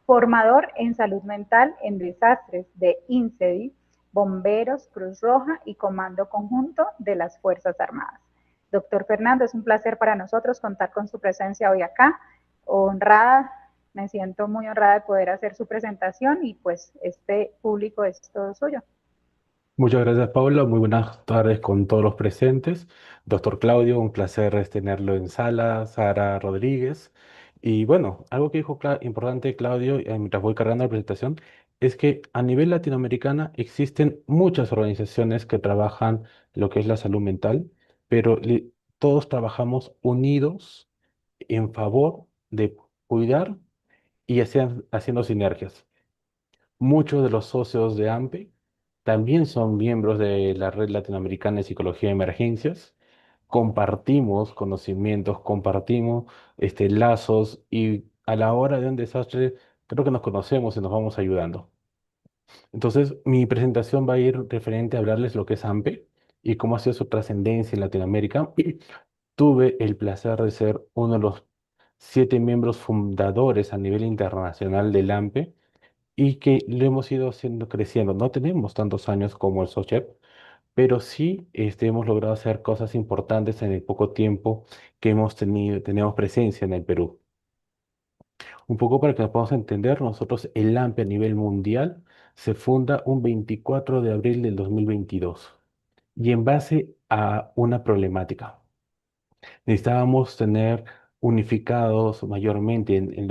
formador en salud mental en desastres de INCEDI, Bomberos, Cruz Roja y Comando Conjunto de las Fuerzas Armadas. Doctor Fernando, es un placer para nosotros contar con su presencia hoy acá. Honrada, me siento muy honrada de poder hacer su presentación y pues este público es todo suyo. Muchas gracias, Paula. Muy buenas tardes con todos los presentes. Doctor Claudio, un placer tenerlo en sala. Sara Rodríguez. Y bueno, algo que dijo importante Claudio, mientras voy cargando la presentación, es que a nivel latinoamericana existen muchas organizaciones que trabajan lo que es la salud mental, pero todos trabajamos unidos en favor de cuidar y haciendo sinergias. Muchos de los socios de AMPE también son miembros de la Red Latinoamericana de Psicología de Emergencias. Compartimos conocimientos, compartimos lazos y a la hora de un desastre creo que nos conocemos y nos vamos ayudando. Entonces, mi presentación va a ir referente a hablarles lo que es AMPE y cómo ha sido su trascendencia en Latinoamérica. Tuve el placer de ser uno de los 7 miembros fundadores a nivel internacional del AMPE y que lo hemos ido haciendo creciendo. No tenemos tantos años como el SOCHEP, pero sí hemos logrado hacer cosas importantes en el poco tiempo que hemos tenido, tenemos presencia en el Perú. Un poco para que nos podamos entender, nosotros el AMPE a nivel mundial se funda un 24 de abril del 2022 y en base a una problemática. Necesitábamos tener unificados mayormente en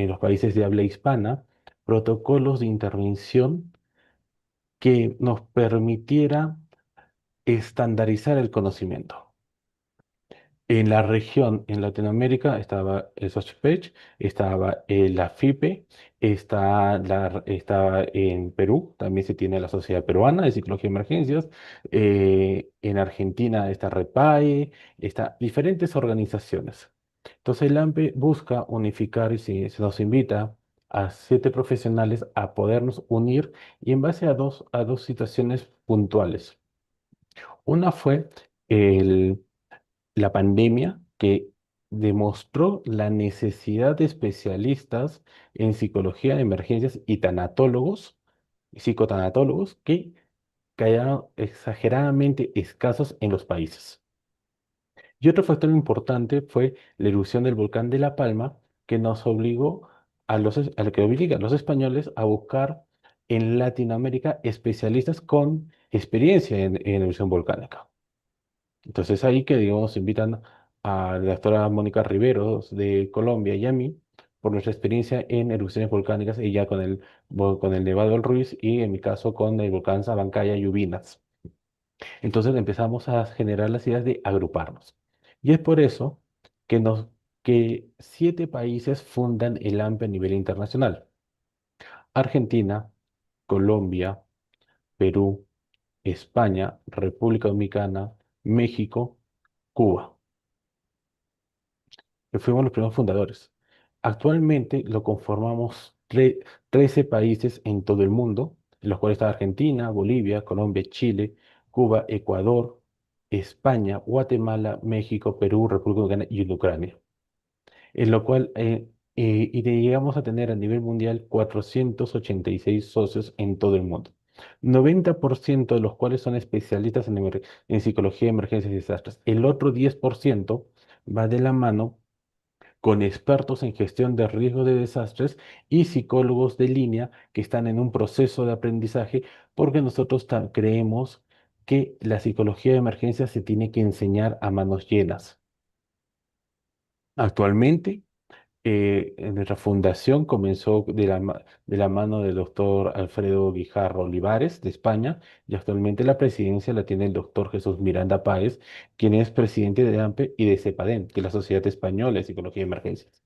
los países de habla hispana protocolos de intervención que nos permitiera estandarizar el conocimiento. En la región, en Latinoamérica, estaba el SOSPECH, estaba la FIPE, estaba en Perú, también se tiene la Sociedad Peruana de Psicología de Emergencias, en Argentina está REPAE, está diferentes organizaciones. Entonces el AMPE busca unificar y se nos invita a 7 profesionales a podernos unir y en base a dos situaciones puntuales. Una fue la pandemia que demostró la necesidad de especialistas en psicología de emergencias y tanatólogos, psicotanatólogos, que quedaron exageradamente escasos en los países. Y otro factor importante fue la erupción del volcán de La Palma, que nos obligó a lo que obliga a los españoles a buscar en Latinoamérica especialistas con experiencia en erupción volcánica. Entonces ahí que, digamos, invitan a la doctora Mónica Riveros de Colombia y a mí por nuestra experiencia en erupciones volcánicas, ella con el Nevado del Ruiz y en mi caso con el volcán Sabancaya y Ubinas. Entonces empezamos a generar las ideas de agruparnos. Y es por eso que, que 7 países fundan el AMPE a nivel internacional. Argentina, Colombia, Perú, España, República Dominicana, México, Cuba, que fuimos los primeros fundadores. Actualmente lo conformamos 13 países en todo el mundo, en los cuales está Argentina, Bolivia, Colombia, Chile, Cuba, Ecuador, España, Guatemala, México, Perú, República Dominicana y Ucrania. En lo cual llegamos a tener a nivel mundial 486 socios en todo el mundo. 90% de los cuales son especialistas en psicología de emergencias y desastres. El otro 10% va de la mano con expertos en gestión de riesgo de desastres y psicólogos de línea que están en un proceso de aprendizaje porque nosotros creemos que la psicología de emergencia se tiene que enseñar a manos llenas. Actualmente, en nuestra fundación comenzó de la mano del doctor Alfredo Guijarro Olivares de España y actualmente la presidencia la tiene el doctor Jesús Miranda Páez, quien es presidente de AMPE y de CEPADEM, que es la Sociedad Española de Psicología de Emergencias.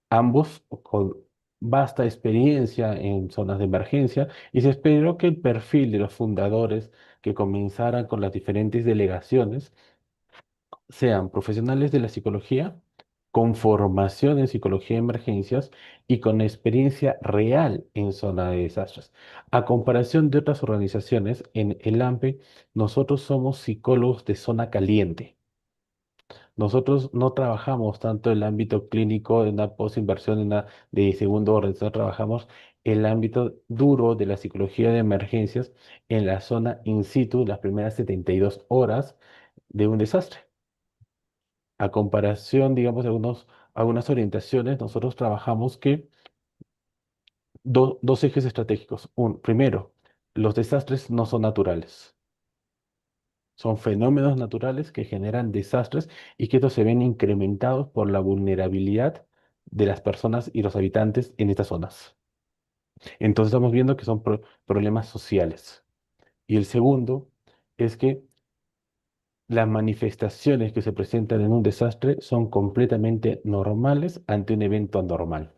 Ambos con vasta experiencia en zonas de emergencia y se esperó que el perfil de los fundadores que comenzaran con las diferentes delegaciones sean profesionales de la psicología con formación en psicología de emergencias y con experiencia real en zona de desastres. A comparación de otras organizaciones, en el AMPE nosotros somos psicólogos de zona caliente. Nosotros no trabajamos tanto el ámbito clínico de una postinversión de segundo orden, nosotros trabajamos el ámbito duro de la psicología de emergencias en la zona in situ, las primeras 72 horas de un desastre. A comparación, digamos, de algunas orientaciones, nosotros trabajamos que dos ejes estratégicos. Primero, los desastres no son naturales. Son fenómenos naturales que generan desastres y que estos se ven incrementados por la vulnerabilidad de las personas y los habitantes en estas zonas. Entonces estamos viendo que son problemas sociales. Y el segundo es que las manifestaciones que se presentan en un desastre son completamente normales ante un evento anormal.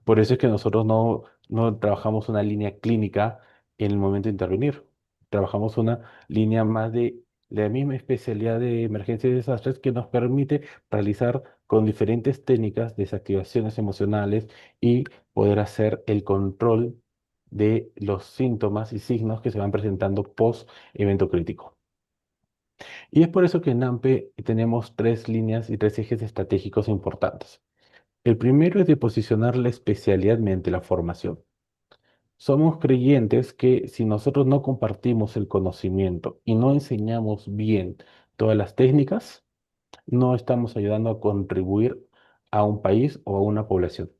Por eso es que nosotros no trabajamos una línea clínica en el momento de intervenir. Trabajamos una línea más de la misma especialidad de emergencia y desastres que nos permite realizar con diferentes técnicas desactivaciones emocionales y poder hacer el control de los síntomas y signos que se van presentando post evento crítico. Y es por eso que en AMPE tenemos 3 líneas y 3 ejes estratégicos importantes. El primero es de posicionar la especialidad mediante la formación. Somos creyentes que si nosotros no compartimos el conocimiento y no enseñamos bien todas las técnicas, no estamos ayudando a contribuir a un país o a una población.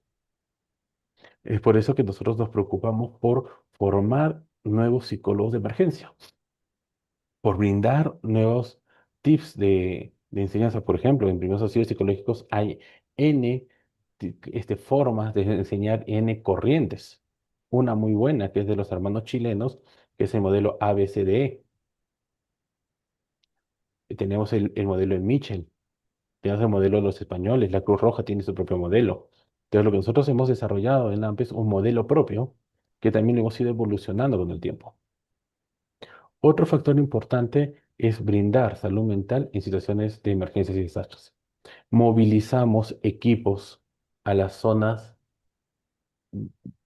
Es por eso que nosotros nos preocupamos por formar nuevos psicólogos de emergencia, por brindar nuevos tips de enseñanza. Por ejemplo, en primeros auxilios psicológicos hay N formas de enseñar, N corrientes. Una muy buena, que es de los hermanos chilenos, que es el modelo ABCDE. Tenemos el modelo de Mitchell, tenemos el modelo de los españoles, la Cruz Roja tiene su propio modelo. Entonces, lo que nosotros hemos desarrollado en AMPE es un modelo propio que también lo hemos ido evolucionando con el tiempo. Otro factor importante es brindar salud mental en situaciones de emergencias y desastres. Movilizamos equipos a las zonas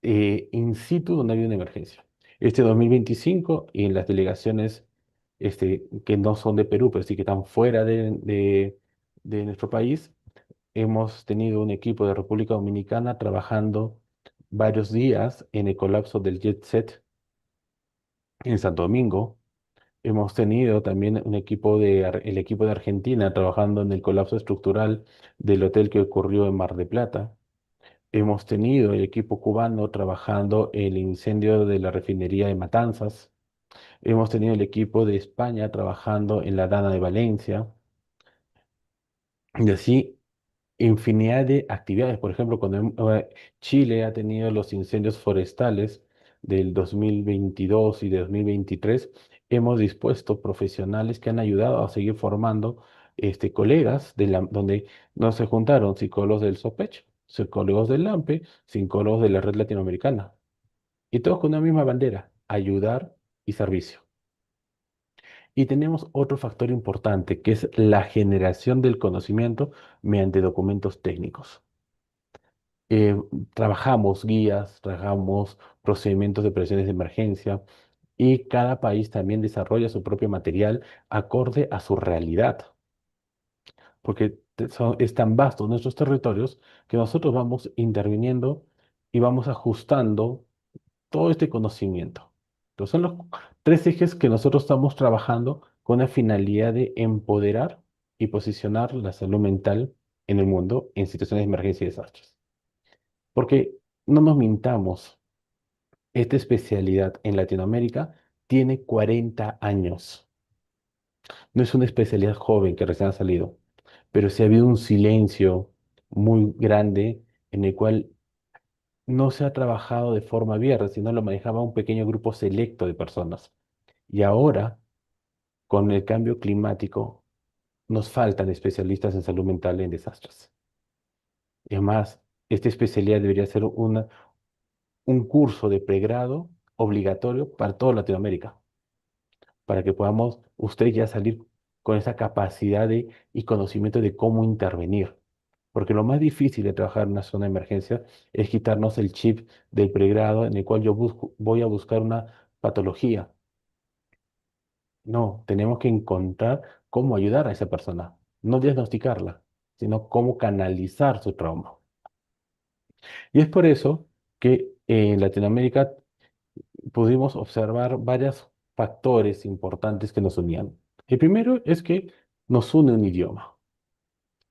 in situ donde hay una emergencia. Este 2025 y en las delegaciones que no son de Perú, pero sí que están fuera de nuestro país, hemos tenido un equipo de República Dominicana trabajando varios días en el colapso del Jet Set en Santo Domingo. Hemos tenido también el equipo de Argentina trabajando en el colapso estructural del hotel que ocurrió en Mar de Plata. Hemos tenido el equipo cubano trabajando el incendio de la refinería de Matanzas. Hemos tenido el equipo de España trabajando en la Dana de Valencia. Y así infinidad de actividades. Por ejemplo, cuando Chile ha tenido los incendios forestales del 2022 y de 2023, hemos dispuesto profesionales que han ayudado a seguir formando colegas donde nos se juntaron psicólogos del SOPECH, psicólogos del LAMPE, psicólogos de la Red Latinoamericana, y todos con una misma bandera, ayudar y servicio. Y tenemos otro factor importante, que es la generación del conocimiento mediante documentos técnicos. Eh, Trabajamos guías, trabajamos procedimientos de operaciones de emergencia y cada país también desarrolla su propio material acorde a su realidad, porque es tan vastos nuestros territorios que nosotros vamos interviniendo y vamos ajustando todo este conocimiento. Entonces son los tres ejes que nosotros estamos trabajando con la finalidad de empoderar y posicionar la salud mental en el mundo en situaciones de emergencia y desastres. Porque no nos mintamos, esta especialidad en Latinoamérica tiene 40 años. No es una especialidad joven que recién ha salido, pero sí ha habido un silencio muy grande en el cual no se ha trabajado de forma abierta, sino lo manejaba un pequeño grupo selecto de personas. Y ahora, con el cambio climático, nos faltan especialistas en salud mental en desastres. Y además, esta especialidad debería ser un curso de pregrado obligatorio para toda Latinoamérica, para que podamos usted ya salir con esa capacidad y conocimiento de cómo intervenir. Porque lo más difícil de trabajar en una zona de emergencia es quitarnos el chip del pregrado en el cual yo voy a buscar una patología. No, tenemos que encontrar cómo ayudar a esa persona, no diagnosticarla, sino cómo canalizar su trauma. Y es por eso que en Latinoamérica pudimos observar varios factores importantes que nos unían. El primero es que nos une un idioma,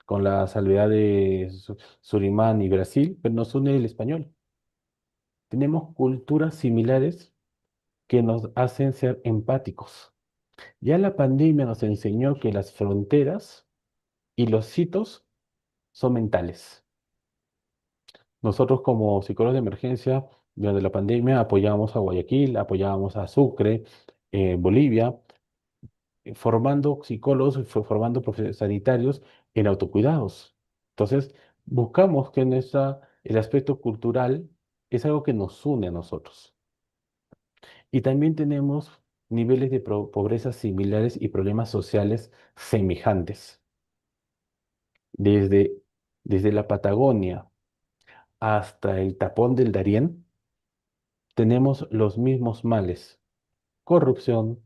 con la salvedad de Surinam y Brasil, pero nos une el español. Tenemos culturas similares que nos hacen ser empáticos. Ya la pandemia nos enseñó que las fronteras y los hitos son mentales. Nosotros como psicólogos de emergencia, durante la pandemia apoyábamos a Guayaquil, apoyábamos a Sucre, Bolivia, formando psicólogos, y formando sanitarios en autocuidados. Entonces, buscamos que el aspecto cultural es algo que nos une a nosotros. Y también tenemos niveles de pobreza similares y problemas sociales semejantes. Desde, desde la Patagonia hasta el tapón del Darién, tenemos los mismos males: corrupción,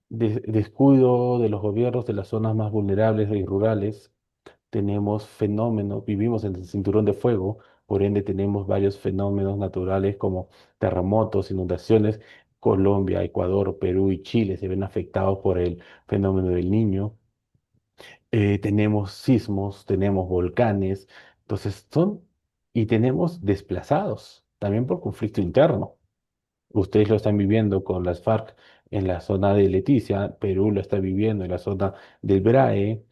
descuido de los gobiernos de las zonas más vulnerables y rurales. Tenemos fenómenos, vivimos en el cinturón de fuego, por ende tenemos varios fenómenos naturales como terremotos, inundaciones. Colombia, Ecuador, Perú y Chile se ven afectados por el fenómeno del Niño. Tenemos sismos, tenemos volcanes, entonces y tenemos desplazados también por conflicto interno. Ustedes lo están viviendo con las FARC en la zona de Leticia, Perú lo está viviendo en la zona del BRAE,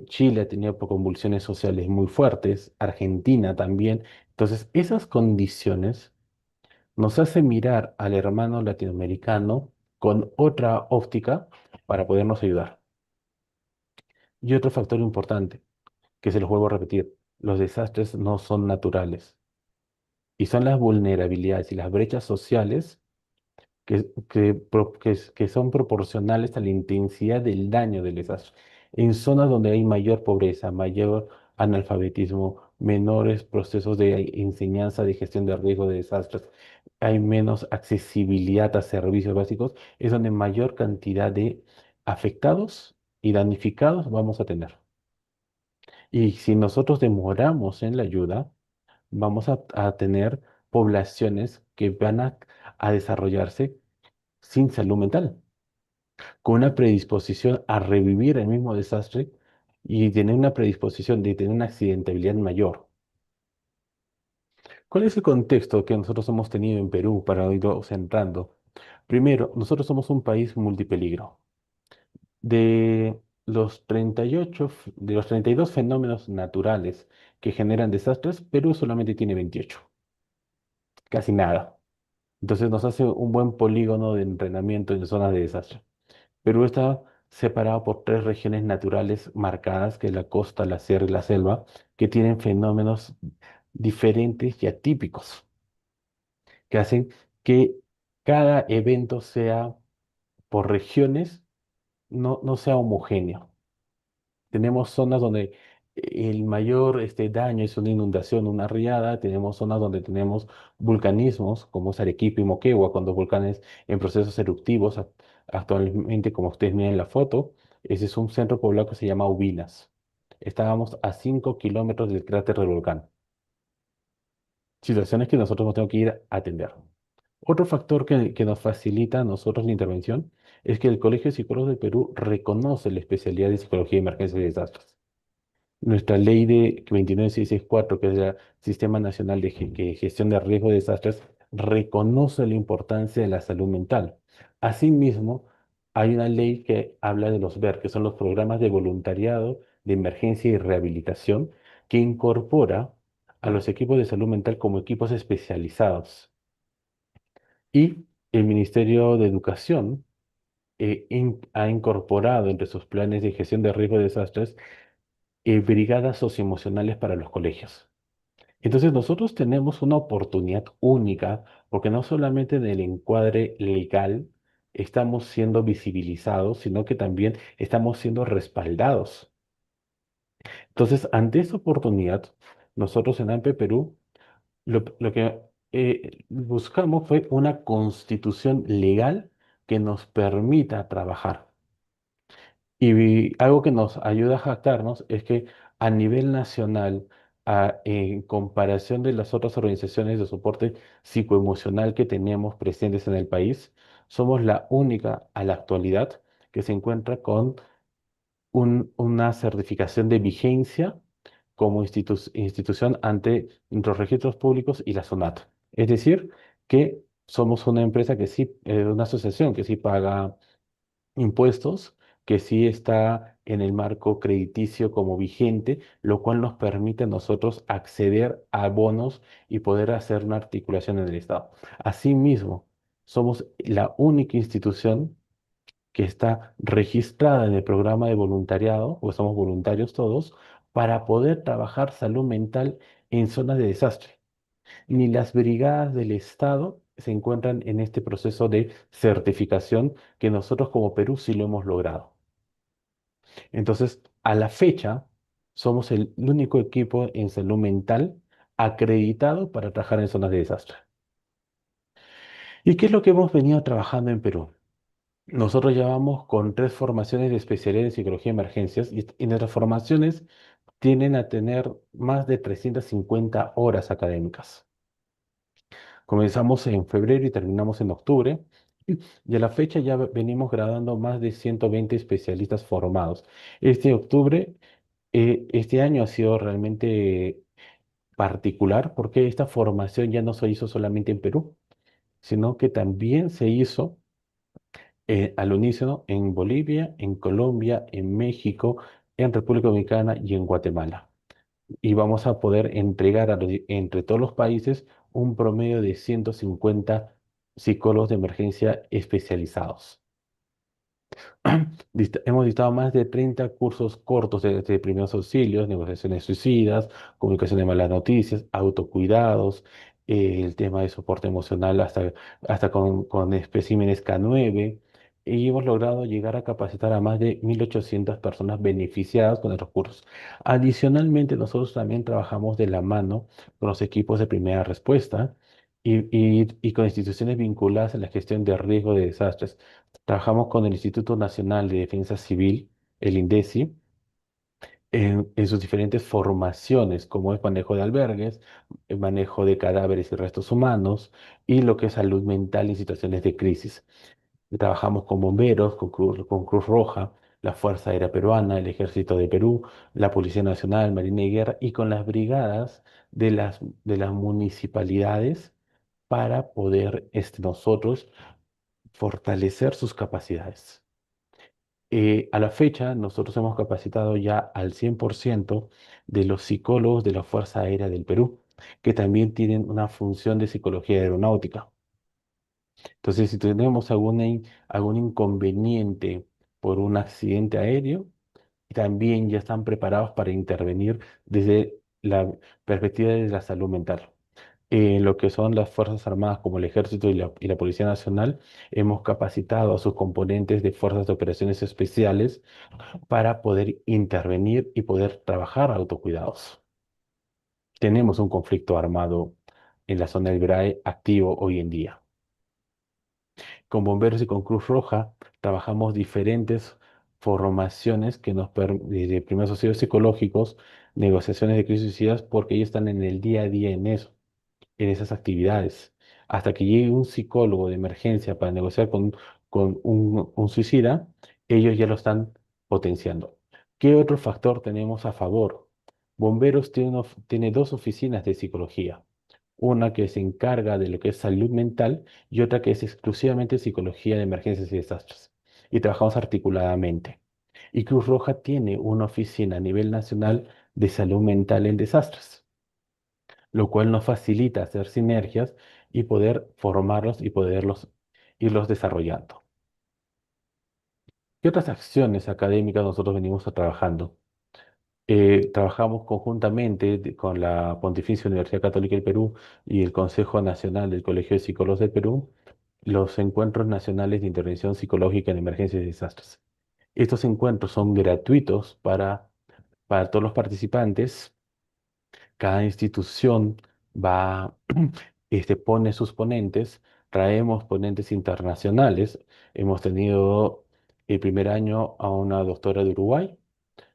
Chile ha tenido convulsiones sociales muy fuertes, Argentina también. Entonces, esas condiciones nos hacen mirar al hermano latinoamericano con otra óptica para podernos ayudar. Y otro factor importante, que se los vuelvo a repetir, los desastres no son naturales y son las vulnerabilidades y las brechas sociales que son proporcionales a la intensidad del daño del desastre. En zonas donde hay mayor pobreza, mayor analfabetismo, menores procesos de enseñanza de gestión de riesgo de desastres, hay menos accesibilidad a servicios básicos, es donde mayor cantidad de afectados y damnificados vamos a tener. Y si nosotros demoramos en la ayuda, vamos a tener poblaciones que van a desarrollarse sin salud mental, con una predisposición a revivir el mismo desastre y tener una predisposición de tener una accidentabilidad mayor. ¿Cuál es el contexto que nosotros hemos tenido en Perú para irlo centrando? Primero, nosotros somos un país multipeligro. De de los 32 fenómenos naturales que generan desastres, Perú solamente tiene 28, casi nada. Entonces nos hace un buen polígono de entrenamiento en zonas de desastre. Perú está separado por tres regiones naturales marcadas, que es la costa, la sierra y la selva, que tienen fenómenos diferentes y atípicos, que hacen que cada evento sea por regiones, no sea homogéneo. Tenemos zonas donde el mayor daño es una inundación, una riada. Tenemos zonas donde tenemos vulcanismos, como es Arequipa y Moquegua, cuando volcanes en procesos eruptivos. Actualmente, como ustedes miran en la foto, ese es un centro poblado que se llama Ubinas. Estábamos a 5 kilómetros del cráter del volcán. Situaciones que nosotros nos tenemos que ir a atender. Otro factor que nos facilita a nosotros la intervención es que el Colegio de Psicólogos del Perú reconoce la especialidad de psicología de emergencias y desastres. Nuestra ley de 29664, que es el Sistema Nacional de Gestión de Riesgo de Desastres, reconoce la importancia de la salud mental. Asimismo, hay una ley que habla de los BER, que son los programas de voluntariado de emergencia y rehabilitación, que incorpora a los equipos de salud mental como equipos especializados. Y el Ministerio de Educación ha incorporado entre sus planes de gestión de riesgo de desastres brigadas socioemocionales para los colegios. Entonces nosotros tenemos una oportunidad única porque no solamente en el encuadre legal estamos siendo visibilizados, sino que también estamos siendo respaldados. Entonces, ante esa oportunidad, nosotros en AMPE Perú lo que buscamos fue una constitución legal que nos permita trabajar. Y algo que nos ayuda a jactarnos es que a nivel nacional, en comparación de las otras organizaciones de soporte psicoemocional que tenemos presentes en el país, somos la única a la actualidad que se encuentra con una certificación de vigencia como institución ante los registros públicos y la SUNAT. Es decir, que somos una empresa que sí, una asociación que sí paga impuestos, que sí está en el marco crediticio como vigente, lo cual nos permite a nosotros acceder a bonos y poder hacer una articulación en el Estado. Asimismo, somos la única institución que está registrada en el programa de voluntariado, o somos voluntarios todos, para poder trabajar salud mental en zonas de desastre. Ni las brigadas del Estado se encuentran en este proceso de certificación que nosotros como Perú sí lo hemos logrado. Entonces, a la fecha, somos el único equipo en salud mental acreditado para trabajar en zonas de desastre. ¿Y qué es lo que hemos venido trabajando en Perú? Nosotros ya vamos con 3 formaciones de especialidad en psicología de emergencias y nuestras formaciones tienden a tener más de 350 horas académicas. Comenzamos en febrero y terminamos en octubre Y a la fecha ya venimos graduando más de 120 especialistas formados. Este octubre, este año ha sido realmente particular porque esta formación ya no se hizo solamente en Perú, sino que también se hizo al unísono en Bolivia, en Colombia, en México, en República Dominicana y en Guatemala. Y vamos a poder entregar entre todos los países un promedio de 150 psicólogos de emergencia especializados. Hemos dictado más de 30 cursos cortos de primeros auxilios, negociaciones suicidas, comunicación de malas noticias, autocuidados, el tema de soporte emocional hasta con especímenes K9. Y hemos logrado llegar a capacitar a más de 1.800 personas beneficiadas con estos cursos. Adicionalmente, nosotros también trabajamos de la mano con los equipos de primera respuesta y con instituciones vinculadas a la gestión de riesgo de desastres. Trabajamos con el Instituto Nacional de Defensa Civil, el INDECI, en sus diferentes formaciones, como es manejo de albergues, el manejo de cadáveres y restos humanos, y lo que es salud mental en situaciones de crisis. Trabajamos con bomberos, con Cruz Roja, la Fuerza Aérea Peruana, el Ejército de Perú, la Policía Nacional, Marina y Guerra, y con las brigadas de las municipalidades para poder nosotros fortalecer sus capacidades. A la fecha, nosotros hemos capacitado ya al 100% de los psicólogos de la Fuerza Aérea del Perú, que también tienen una función de psicología aeronáutica. Entonces, si tenemos algún inconveniente por un accidente aéreo, también ya están preparados para intervenir desde la perspectiva de la salud mental. En lo que son las Fuerzas Armadas como el Ejército y la Policía Nacional, hemos capacitado a sus componentes de Fuerzas de Operaciones Especiales para poder intervenir y poder trabajar autocuidados. Tenemos un conflicto armado en la zona del BRAE activo hoy en día. Con Bomberos y con Cruz Roja trabajamos diferentes formaciones que de primeros auxilios psicológicos, negociaciones de crisis suicidas, porque ellos están en el día a día en eso, en esas actividades. Hasta que llegue un psicólogo de emergencia para negociar con un suicida, ellos ya lo están potenciando. ¿Qué otro factor tenemos a favor? Bomberos tiene dos oficinas de psicología. Una que se encarga de lo que es salud mental y otra que es exclusivamente psicología de emergencias y desastres. Y trabajamos articuladamente. Y Cruz Roja tiene una oficina a nivel nacional de salud mental en desastres, lo cual nos facilita hacer sinergias y poder formarlos y poderlos irlos desarrollando. ¿Qué otras acciones académicas nosotros venimos trabajando? Trabajamos conjuntamente con la Pontificia Universidad Católica del Perú y el Consejo Nacional del Colegio de Psicólogos del Perú, los encuentros nacionales de intervención psicológica en emergencias y desastres. Estos encuentros son gratuitos para todos los participantes. Cada institución va, pone sus ponentes, traemos ponentes internacionales. Hemos tenido el primer año a una doctora de Uruguay,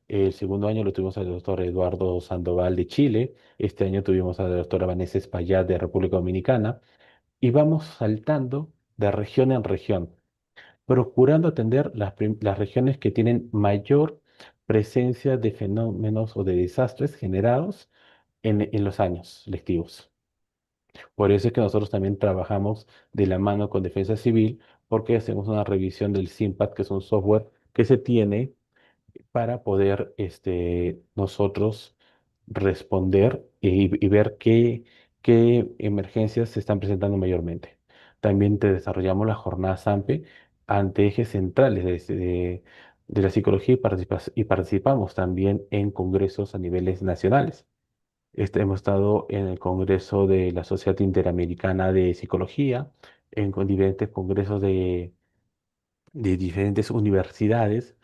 el segundo año lo tuvimos al doctor Eduardo Sandoval de Chile, este año tuvimos a la doctora Vanessa Espaillat de República Dominicana, y vamos saltando de región en región, procurando atender las regiones que tienen mayor presencia de fenómenos o de desastres generados en los años lectivos. Por eso es que nosotros también trabajamos de la mano con Defensa Civil, porque hacemos una revisión del SIMPAD, que es un software que se tiene para poder nosotros responder y ver qué emergencias se están presentando mayormente. También te desarrollamos la jornada SAMPE ante ejes centrales de la psicología y participamos también en congresos a niveles nacionales. Hemos estado en el Congreso de la Sociedad Interamericana de Psicología, con diferentes congresos de diferentes universidades,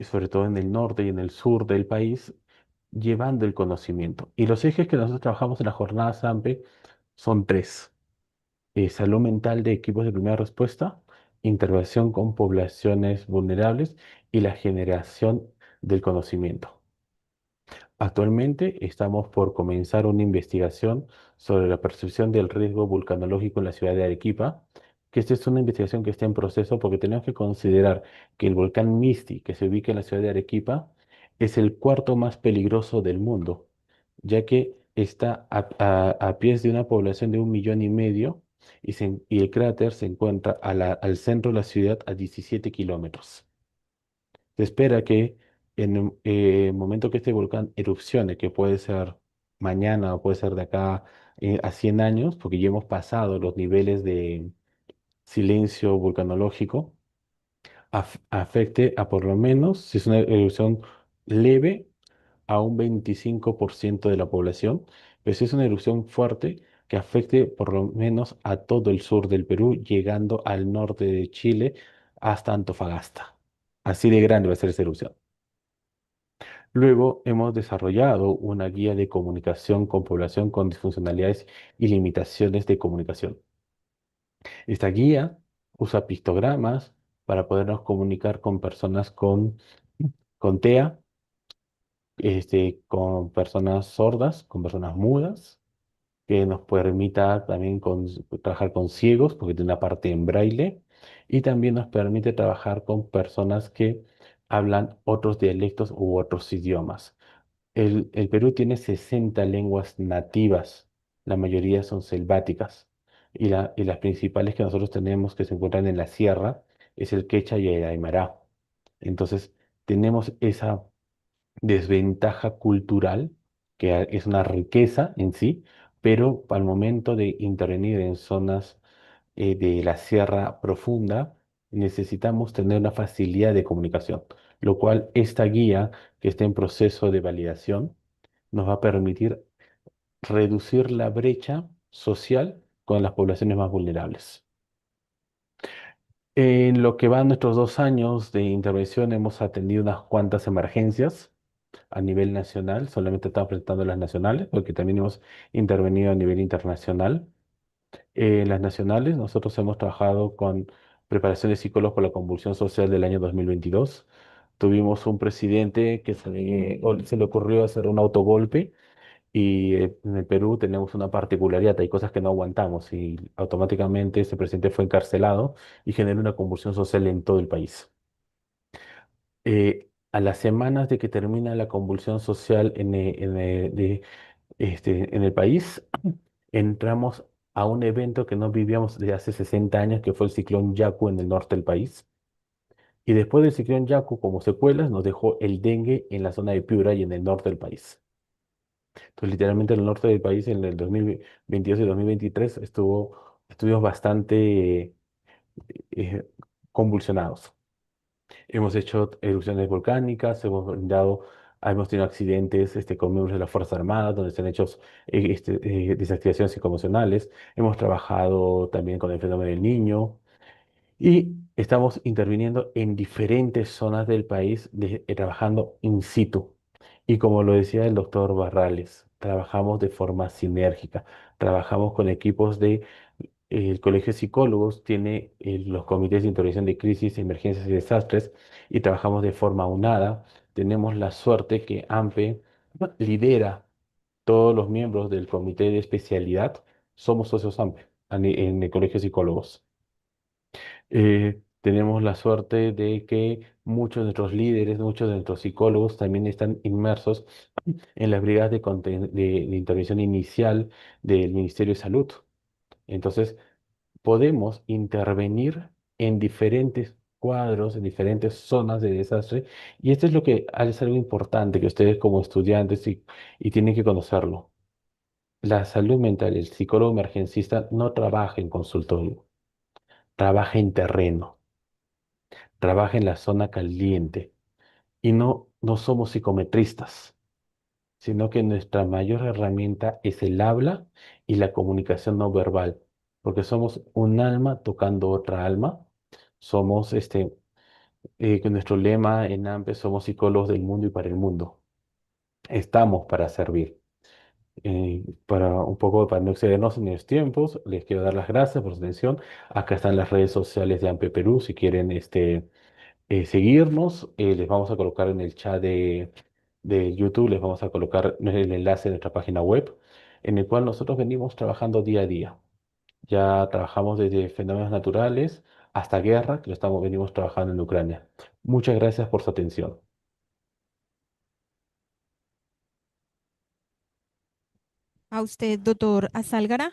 y sobre todo en el norte y en el sur del país, llevando el conocimiento. Y los ejes que nosotros trabajamos en la jornada SAMPE son tres: salud mental de equipos de primera respuesta, intervención con poblaciones vulnerables y la generación del conocimiento. Actualmente estamos por comenzar una investigación sobre la percepción del riesgo vulcanológico en la ciudad de Arequipa, que esta es una investigación que está en proceso porque tenemos que considerar que el volcán Misti, que se ubica en la ciudad de Arequipa, es el cuarto más peligroso del mundo, ya que está a pies de una población de 1,5 millones y el cráter se encuentra al centro de la ciudad a 17 kilómetros. Se espera que en el momento que este volcán erupcione, que puede ser mañana o puede ser de acá a 100 años, porque ya hemos pasado los niveles de silencio volcanológico, afecte a por lo menos, si es una erupción leve, a un 25% de la población, pero si es una erupción fuerte, que afecte por lo menos a todo el sur del Perú, llegando al norte de Chile hasta Antofagasta. Así de grande va a ser esa erupción. Luego hemos desarrollado una guía de comunicación con población con disfuncionalidades y limitaciones de comunicación. Esta guía usa pictogramas para podernos comunicar con personas con TEA, con personas sordas, con personas mudas, que nos permita también trabajar con ciegos, porque tiene una parte en braille, y también nos permite trabajar con personas que hablan otros dialectos u otros idiomas. El Perú tiene 60 lenguas nativas, la mayoría son selváticas, y las principales que nosotros tenemos que se encuentran en la sierra es el quechua y el aymara. Entonces, tenemos esa desventaja cultural, que es una riqueza en sí, pero al momento de intervenir en zonas de la sierra profunda, necesitamos tener una facilidad de comunicación, lo cual esta guía, que está en proceso de validación, nos va a permitir reducir la brecha social con las poblaciones más vulnerables. En lo que van nuestros 2 años de intervención, hemos atendido unas cuantas emergencias a nivel nacional, solamente estamos presentando las nacionales, porque también hemos intervenido a nivel internacional. Las nacionales, nosotros hemos trabajado con preparación de psicólogos por la convulsión social del año 2022. Tuvimos un presidente que se le ocurrió hacer un autogolpe y en el Perú tenemos una particularidad, hay cosas que no aguantamos y automáticamente ese presidente fue encarcelado y generó una convulsión social en todo el país. A las semanas de que termina la convulsión social en el país, entramos a un evento que no vivíamos desde hace 60 años, que fue el ciclón Yaku en el norte del país. Y después del ciclón Yaku, como secuelas, nos dejó el dengue en la zona de Piura y en el norte del país. Entonces, literalmente en el norte del país, en el 2022 y 2023, estuvimos bastante eh, convulsionados. Hemos hecho erupciones volcánicas, hemos tenido accidentes con miembros de las Fuerzas Armadas, donde se han hecho desactivaciones psicoemocionales. Hemos trabajado también con el fenómeno del niño y estamos interviniendo en diferentes zonas del país, trabajando in situ. Y como lo decía el doctor Barrales, trabajamos de forma sinérgica, trabajamos con equipos el Colegio de Psicólogos tiene los comités de intervención de crisis, emergencias y desastres y trabajamos de forma unada. Tenemos la suerte que AMPE lidera todos los miembros del comité de especialidad. Somos socios AMPE en el Colegio de Psicólogos. Tenemos la suerte de que muchos de nuestros líderes, muchos de nuestros psicólogos también están inmersos en las brigadas de intervención inicial del Ministerio de Salud. Entonces, podemos intervenir en diferentes cuadros, en diferentes zonas de desastre, y esto es lo que es algo importante que ustedes como estudiantes y tienen que conocerlo. La salud mental, el psicólogo emergencista no trabaja en consultorio, trabaja en terreno, trabaja en la zona caliente, y no somos psicometristas, sino que nuestra mayor herramienta es el habla y la comunicación no verbal, porque somos un alma tocando otra alma. Somos, con nuestro lema en AMPE, somos psicólogos del mundo y para el mundo. Estamos para servir. Para un poco, para no excedernos en los tiempos, les quiero dar las gracias por su atención. Acá están las redes sociales de AMPE Perú, si quieren seguirnos, les vamos a colocar en el chat de YouTube, les vamos a colocar el enlace de nuestra página web, en el cual nosotros venimos trabajando día a día. Ya trabajamos desde fenómenos naturales hasta guerra, que venimos trabajando en Ucrania. Muchas gracias por su atención. A usted, doctor Azálgara,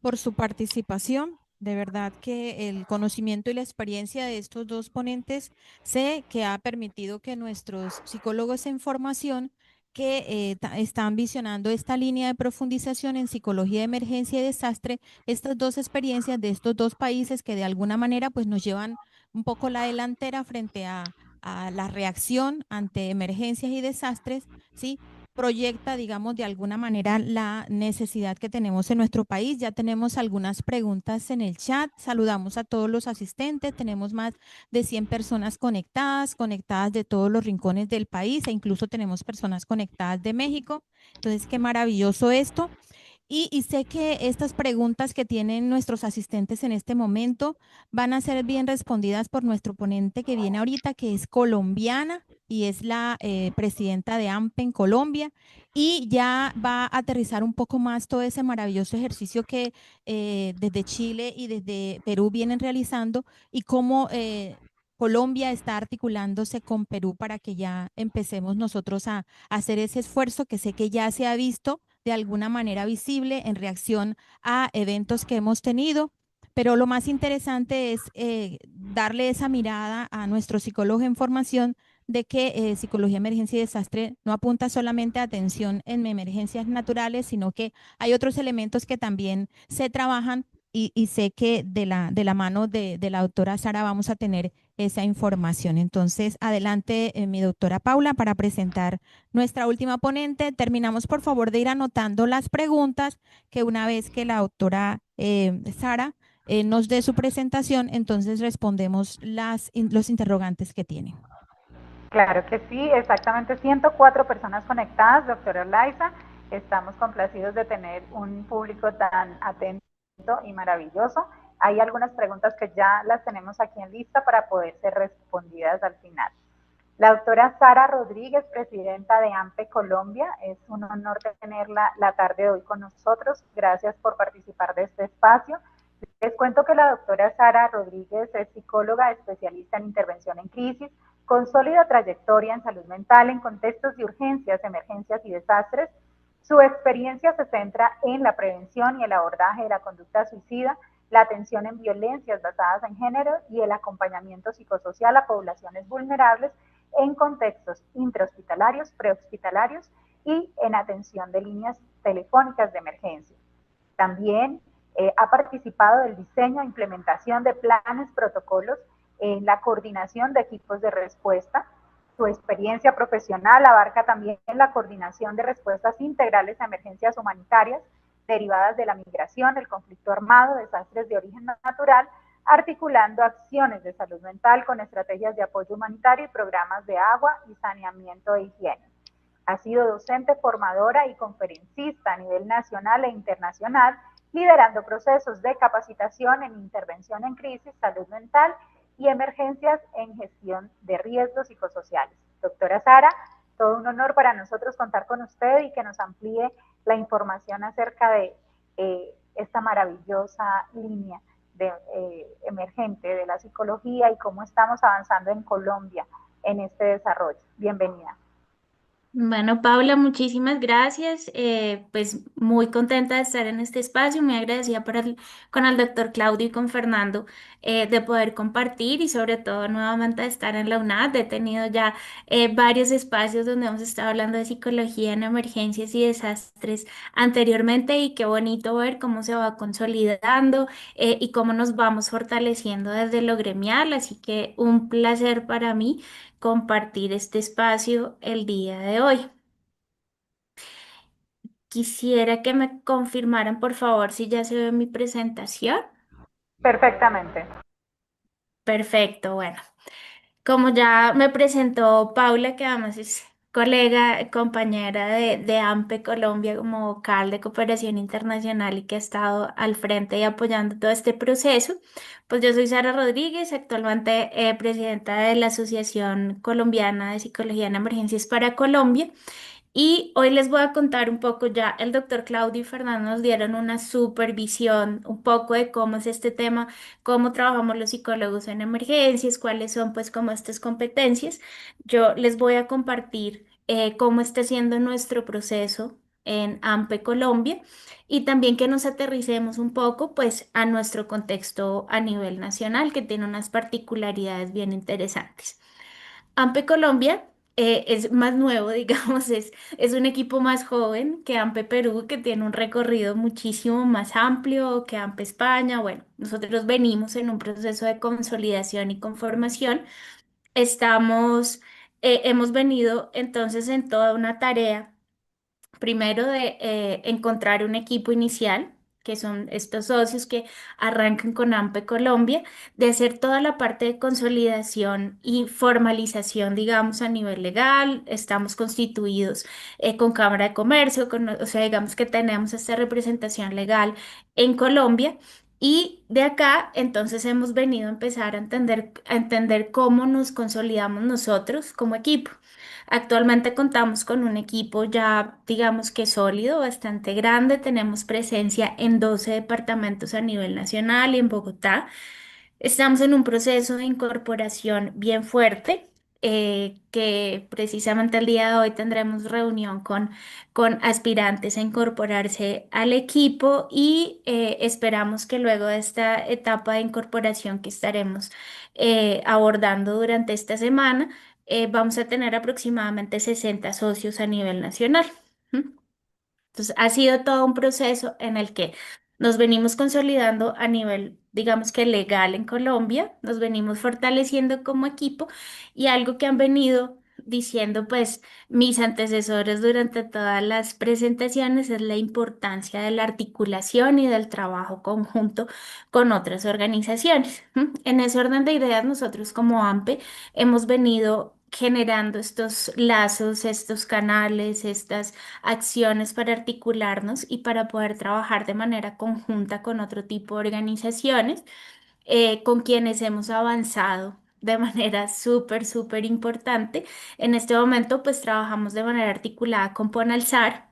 por su participación. De verdad que el conocimiento y la experiencia de estos dos ponentes sé que ha permitido que nuestros psicólogos en formación que están visionando esta línea de profundización en psicología de emergencia y desastre, estas dos experiencias de estos dos países que de alguna manera pues nos llevan un poco la delantera frente a la reacción ante emergencias y desastres, ¿sí? Proyecta, digamos, de alguna manera la necesidad que tenemos en nuestro país. Ya tenemos algunas preguntas en el chat. Saludamos a todos los asistentes. Tenemos más de 100 personas conectadas de todos los rincones del país e incluso tenemos personas conectadas de México. Entonces, qué maravilloso esto. Y sé que estas preguntas que tienen nuestros asistentes en este momento van a ser bien respondidas por nuestro ponente que viene ahorita, que es colombiana y es la presidenta de AMPE en Colombia. Y ya va a aterrizar un poco más todo ese maravilloso ejercicio que desde Chile y desde Perú vienen realizando y cómo Colombia está articulándose con Perú para que ya empecemos nosotros a hacer ese esfuerzo que sé que ya se ha visto de alguna manera visible en reacción a eventos que hemos tenido. Pero lo más interesante es darle esa mirada a nuestro psicólogo en formación de que psicología, emergencia y desastre no apunta solamente a atención en emergencias naturales, sino que hay otros elementos que también se trabajan y sé que de la mano de la doctora Sara vamos a tener esa información. Entonces, adelante, mi doctora Paula, para presentar nuestra última ponente. Terminamos, por favor, de ir anotando las preguntas que una vez que la doctora Sara nos dé su presentación, entonces respondemos los interrogantes que tienen. Claro que sí, exactamente 104 personas conectadas, doctora Liza. Estamos complacidos de tener un público tan atento y maravilloso. Hay algunas preguntas que ya las tenemos aquí en lista para poder ser respondidas al final. La doctora Sara Rodríguez, presidenta de AMPE Colombia, es un honor tenerla la tarde de hoy con nosotros. Gracias por participar de este espacio. Les cuento que la doctora Sara Rodríguez es psicóloga especialista en intervención en crisis, con sólida trayectoria en salud mental en contextos de urgencias, emergencias y desastres. Su experiencia se centra en la prevención y el abordaje de la conducta suicida, la atención en violencias basadas en género y el acompañamiento psicosocial a poblaciones vulnerables en contextos intrahospitalarios, prehospitalarios y en atención de líneas telefónicas de emergencia. También ha participado del diseño e implementación de planes, protocolos, en la coordinación de equipos de respuesta. Su experiencia profesional abarca también la coordinación de respuestas integrales a emergencias humanitarias derivadas de la migración, el conflicto armado, desastres de origen natural, articulando acciones de salud mental con estrategias de apoyo humanitario y programas de agua y saneamiento e higiene. Ha sido docente, formadora y conferencista a nivel nacional e internacional, liderando procesos de capacitación en intervención en crisis, salud mental y emergencias en gestión de riesgos psicosociales. Doctora Sara, todo un honor para nosotros contar con usted y que nos amplíe la información acerca de esta maravillosa línea de, emergente de la psicología y cómo estamos avanzando en Colombia en este desarrollo. Bienvenida. Bueno, Paula, muchísimas gracias. Pues muy contenta de estar en este espacio, muy agradecida con el doctor Claudio y con Fernando de poder compartir y sobre todo nuevamente de estar en la UNAD. He tenido ya varios espacios donde hemos estado hablando de psicología en emergencias y desastres anteriormente y qué bonito ver cómo se va consolidando y cómo nos vamos fortaleciendo desde lo gremial. Así que un placer para mí compartir este espacio el día de hoy. Quisiera que me confirmaran, por favor, si ya se ve mi presentación. Perfectamente. Perfecto, bueno. Como ya me presentó Paula, que además es colega, compañera de AMPE Colombia como vocal de cooperación internacional y que ha estado al frente y apoyando todo este proceso, pues yo soy Sara Rodríguez, actualmente presidenta de la Asociación Colombiana de Psicología en Emergencias para Colombia. Y hoy les voy a contar un poco, ya el doctor Claudio y Fernando nos dieron una supervisión, un poco de cómo es este tema, cómo trabajamos los psicólogos en emergencias, cuáles son pues como estas competencias. Yo les voy a compartir cómo está siendo nuestro proceso en AMPE Colombia y también que nos aterricemos un poco pues a nuestro contexto a nivel nacional, que tiene unas particularidades bien interesantes. AMPE Colombia es más nuevo, digamos, es un equipo más joven que AMPE Perú, que tiene un recorrido muchísimo más amplio que AMPE España. Bueno, nosotros venimos en un proceso de consolidación y conformación. Hemos venido entonces en toda una tarea. Primero de encontrar un equipo inicial, que son estos socios que arrancan con AMPE Colombia, de hacer toda la parte de consolidación y formalización, digamos, a nivel legal. Estamos constituidos con Cámara de Comercio, o sea, digamos que tenemos esta representación legal en Colombia. Y de acá, entonces, hemos venido a empezar a entender cómo nos consolidamos nosotros como equipo. Actualmente contamos con un equipo ya, digamos que sólido, bastante grande. Tenemos presencia en 12 departamentos a nivel nacional y en Bogotá. Estamos en un proceso de incorporación bien fuerte, que precisamente el día de hoy tendremos reunión con aspirantes a incorporarse al equipo y esperamos que luego de esta etapa de incorporación que estaremos abordando durante esta semana, vamos a tener aproximadamente 60 socios a nivel nacional. ¿Mm? Entonces, ha sido todo un proceso en el que nos venimos consolidando a nivel, digamos que legal en Colombia, nos venimos fortaleciendo como equipo y algo que han venido diciendo pues mis antecesores durante todas las presentaciones es la importancia de la articulación y del trabajo conjunto con otras organizaciones. ¿M? En ese orden de ideas, nosotros como AMPE hemos venido generando estos lazos, estos canales, estas acciones para articularnos y para poder trabajar de manera conjunta con otro tipo de organizaciones con quienes hemos avanzado de manera súper importante. En este momento, pues trabajamos de manera articulada con Ponalsar.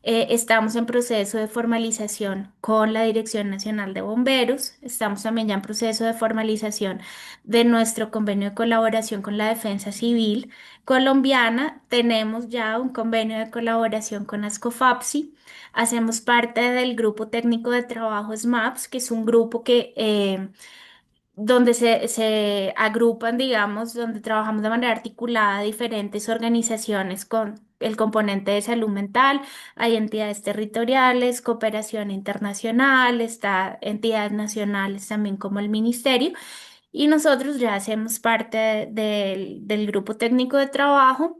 Estamos en proceso de formalización con la Dirección Nacional de Bomberos. Estamos también ya en proceso de formalización de nuestro convenio de colaboración con la Defensa Civil colombiana. Tenemos ya un convenio de colaboración con Ascofapsi. Hacemos parte del grupo técnico de trabajo SMAPS, que es un grupo que donde se agrupan, digamos, donde trabajamos de manera articulada diferentes organizaciones con el componente de salud mental. Hay entidades territoriales, cooperación internacional, está entidades nacionales también como el ministerio. Y nosotros ya hacemos parte del grupo técnico de trabajo.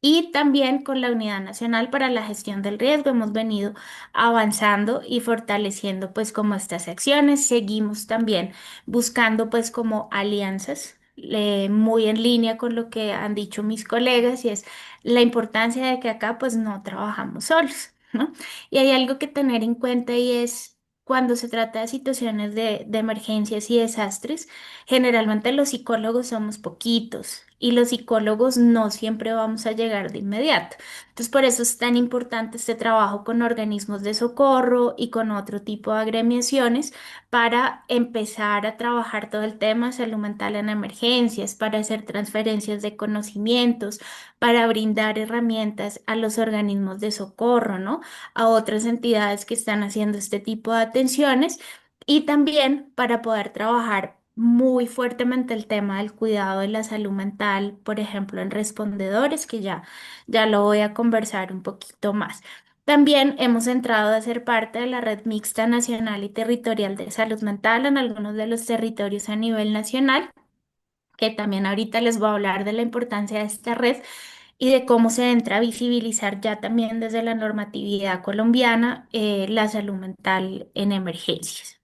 Y también con la Unidad Nacional para la Gestión del Riesgo hemos venido avanzando y fortaleciendo pues como estas acciones. Seguimos también buscando pues como alianzas, muy en línea con lo que han dicho mis colegas, y es la importancia de que acá pues no trabajamos solos, ¿no? Y hay algo que tener en cuenta y es cuando se trata de situaciones de emergencias y desastres, generalmente los psicólogos somos poquitos y los psicólogos no siempre vamos a llegar de inmediato. Entonces, por eso es tan importante este trabajo con organismos de socorro y con otro tipo de agremiaciones para empezar a trabajar todo el tema de salud mental en emergencias, para hacer transferencias de conocimientos, para brindar herramientas a los organismos de socorro, ¿no? A otras entidades que están haciendo este tipo de atenciones y también para poder trabajar muy fuertemente el tema del cuidado de la salud mental, por ejemplo, en respondedores, que ya lo voy a conversar un poquito más. También hemos entrado a ser parte de la red mixta nacional y territorial de salud mental en algunos de los territorios a nivel nacional, que también ahorita les voy a hablar de la importancia de esta red y de cómo se entra a visibilizar ya también desde la normatividad colombiana la salud mental en emergencias.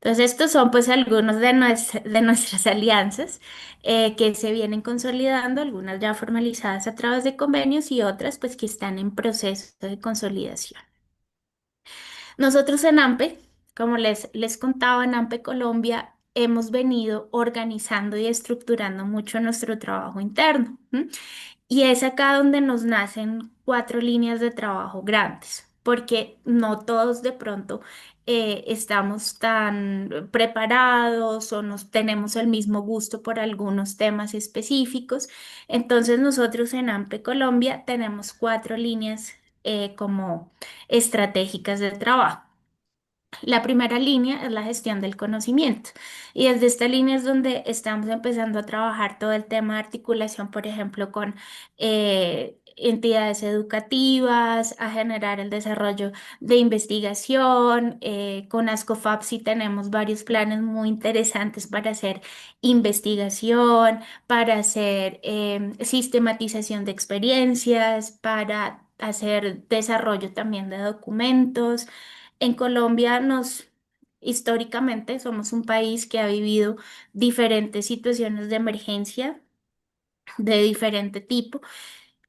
Entonces, estos son pues algunos de nuestras alianzas que se vienen consolidando, algunas ya formalizadas a través de convenios y otras pues que están en proceso de consolidación. Nosotros en AMPE, como les contaba, en AMPE Colombia hemos venido organizando y estructurando mucho nuestro trabajo interno. Y es acá donde nos nacen cuatro líneas de trabajo grandes, porque no todos de pronto estamos tan preparados o nos tenemos el mismo gusto por algunos temas específicos. Entonces nosotros en AMPE Colombia tenemos cuatro líneas como estratégicas de trabajo. La primera línea es la gestión del conocimiento y desde esta línea es donde estamos empezando a trabajar todo el tema de articulación, por ejemplo, con entidades educativas, a generar el desarrollo de investigación. Con ASCOFAP sí tenemos varios planes muy interesantes para hacer investigación, para hacer sistematización de experiencias, para hacer desarrollo también de documentos. En Colombia históricamente somos un país que ha vivido diferentes situaciones de emergencia de diferente tipo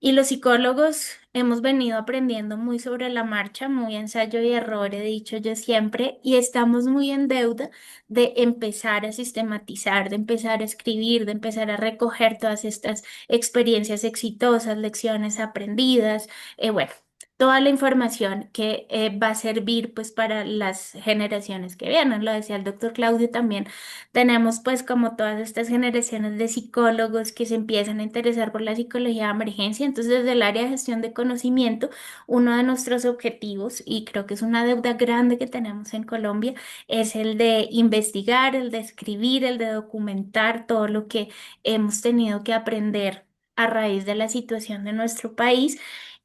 y los psicólogos hemos venido aprendiendo muy sobre la marcha, muy ensayo y error, he dicho yo siempre, y estamos muy en deuda de empezar a sistematizar, de empezar a escribir, de empezar a recoger todas estas experiencias exitosas, lecciones aprendidas, bueno. Toda la información que va a servir pues para las generaciones que vienen, lo decía el doctor Claudio también, tenemos pues como todas estas generaciones de psicólogos que se empiezan a interesar por la psicología de emergencia. Entonces, desde el área de gestión de conocimiento, uno de nuestros objetivos, y creo que es una deuda grande que tenemos en Colombia, es el de investigar, el de escribir, el de documentar todo lo que hemos tenido que aprender a raíz de la situación de nuestro país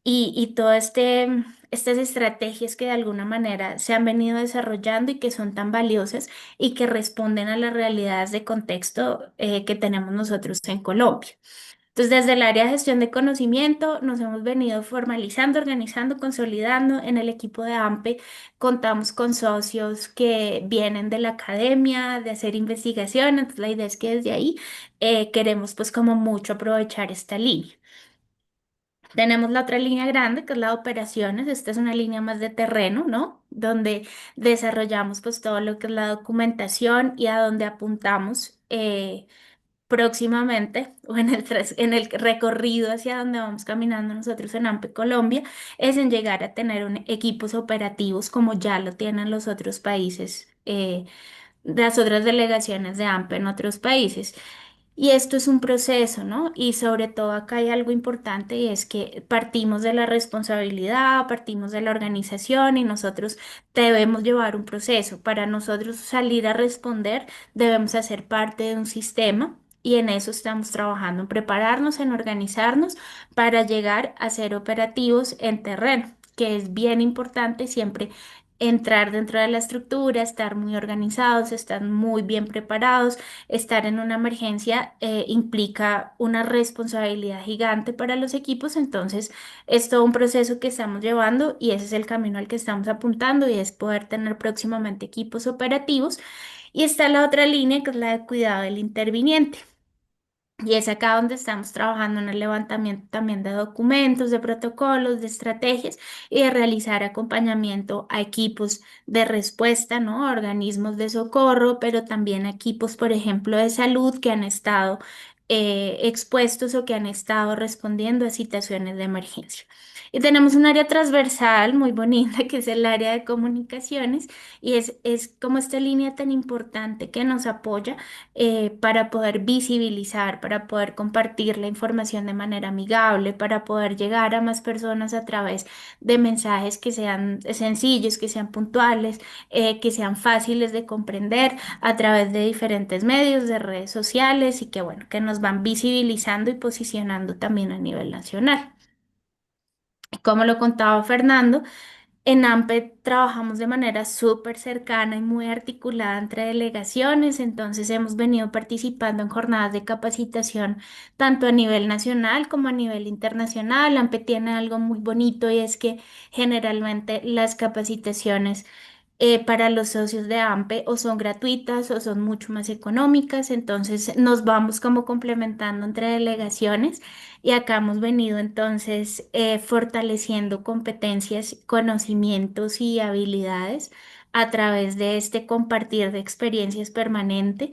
y todo estas estrategias que de alguna manera se han venido desarrollando y que son tan valiosas y que responden a las realidades de contexto que tenemos nosotros en Colombia. Entonces, desde el área de gestión de conocimiento nos hemos venido formalizando, organizando, consolidando. En el equipo de AMPE contamos con socios que vienen de la academia, de hacer investigación. Entonces, la idea es que desde ahí queremos pues como mucho aprovechar esta línea. Tenemos la otra línea grande, que es la de operaciones. Esta es una línea más de terreno, ¿no? Donde desarrollamos pues todo lo que es la documentación y a donde apuntamos próximamente o en el recorrido hacia donde vamos caminando nosotros en AMPE Colombia, es en llegar a tener equipos operativos como ya lo tienen los otros países, las otras delegaciones de AMPE en otros países. Y esto es un proceso, ¿no? Y sobre todo acá hay algo importante y es que partimos de la responsabilidad, partimos de la organización y nosotros debemos llevar un proceso. Para nosotros salir a responder, debemos hacer parte de un sistema y en eso estamos trabajando, en prepararnos, en organizarnos para llegar a ser operativos en terreno, que es bien importante siempre entrar dentro de la estructura, estar muy organizados, estar muy bien preparados. Estar en una emergencia implica una responsabilidad gigante para los equipos, entonces es todo un proceso que estamos llevando y ese es el camino al que estamos apuntando y es poder tener próximamente equipos operativos. Y está la otra línea que es la de cuidado del interviniente. Y es acá donde estamos trabajando en el levantamiento también de documentos, de protocolos, de estrategias y de realizar acompañamiento a equipos de respuesta, ¿no? A organismos de socorro, pero también a equipos, por ejemplo, de salud que han estado expuestos o que han estado respondiendo a situaciones de emergencia. Y tenemos un área transversal muy bonita que es el área de comunicaciones y es como esta línea tan importante que nos apoya para poder visibilizar, para poder compartir la información de manera amigable, para poder llegar a más personas a través de mensajes que sean sencillos, que sean puntuales, que sean fáciles de comprender a través de diferentes medios, de redes sociales y que bueno, que nos van visibilizando y posicionando también a nivel nacional. Como lo contaba Fernando, en AMPE trabajamos de manera súper cercana y muy articulada entre delegaciones, entonces hemos venido participando en jornadas de capacitación tanto a nivel nacional como a nivel internacional. AMPE tiene algo muy bonito y es que generalmente las capacitaciones para los socios de AMPE o son gratuitas o son mucho más económicas, entonces nos vamos como complementando entre delegaciones y acá hemos venido entonces fortaleciendo competencias, conocimientos y habilidades a través de este compartir de experiencias permanente.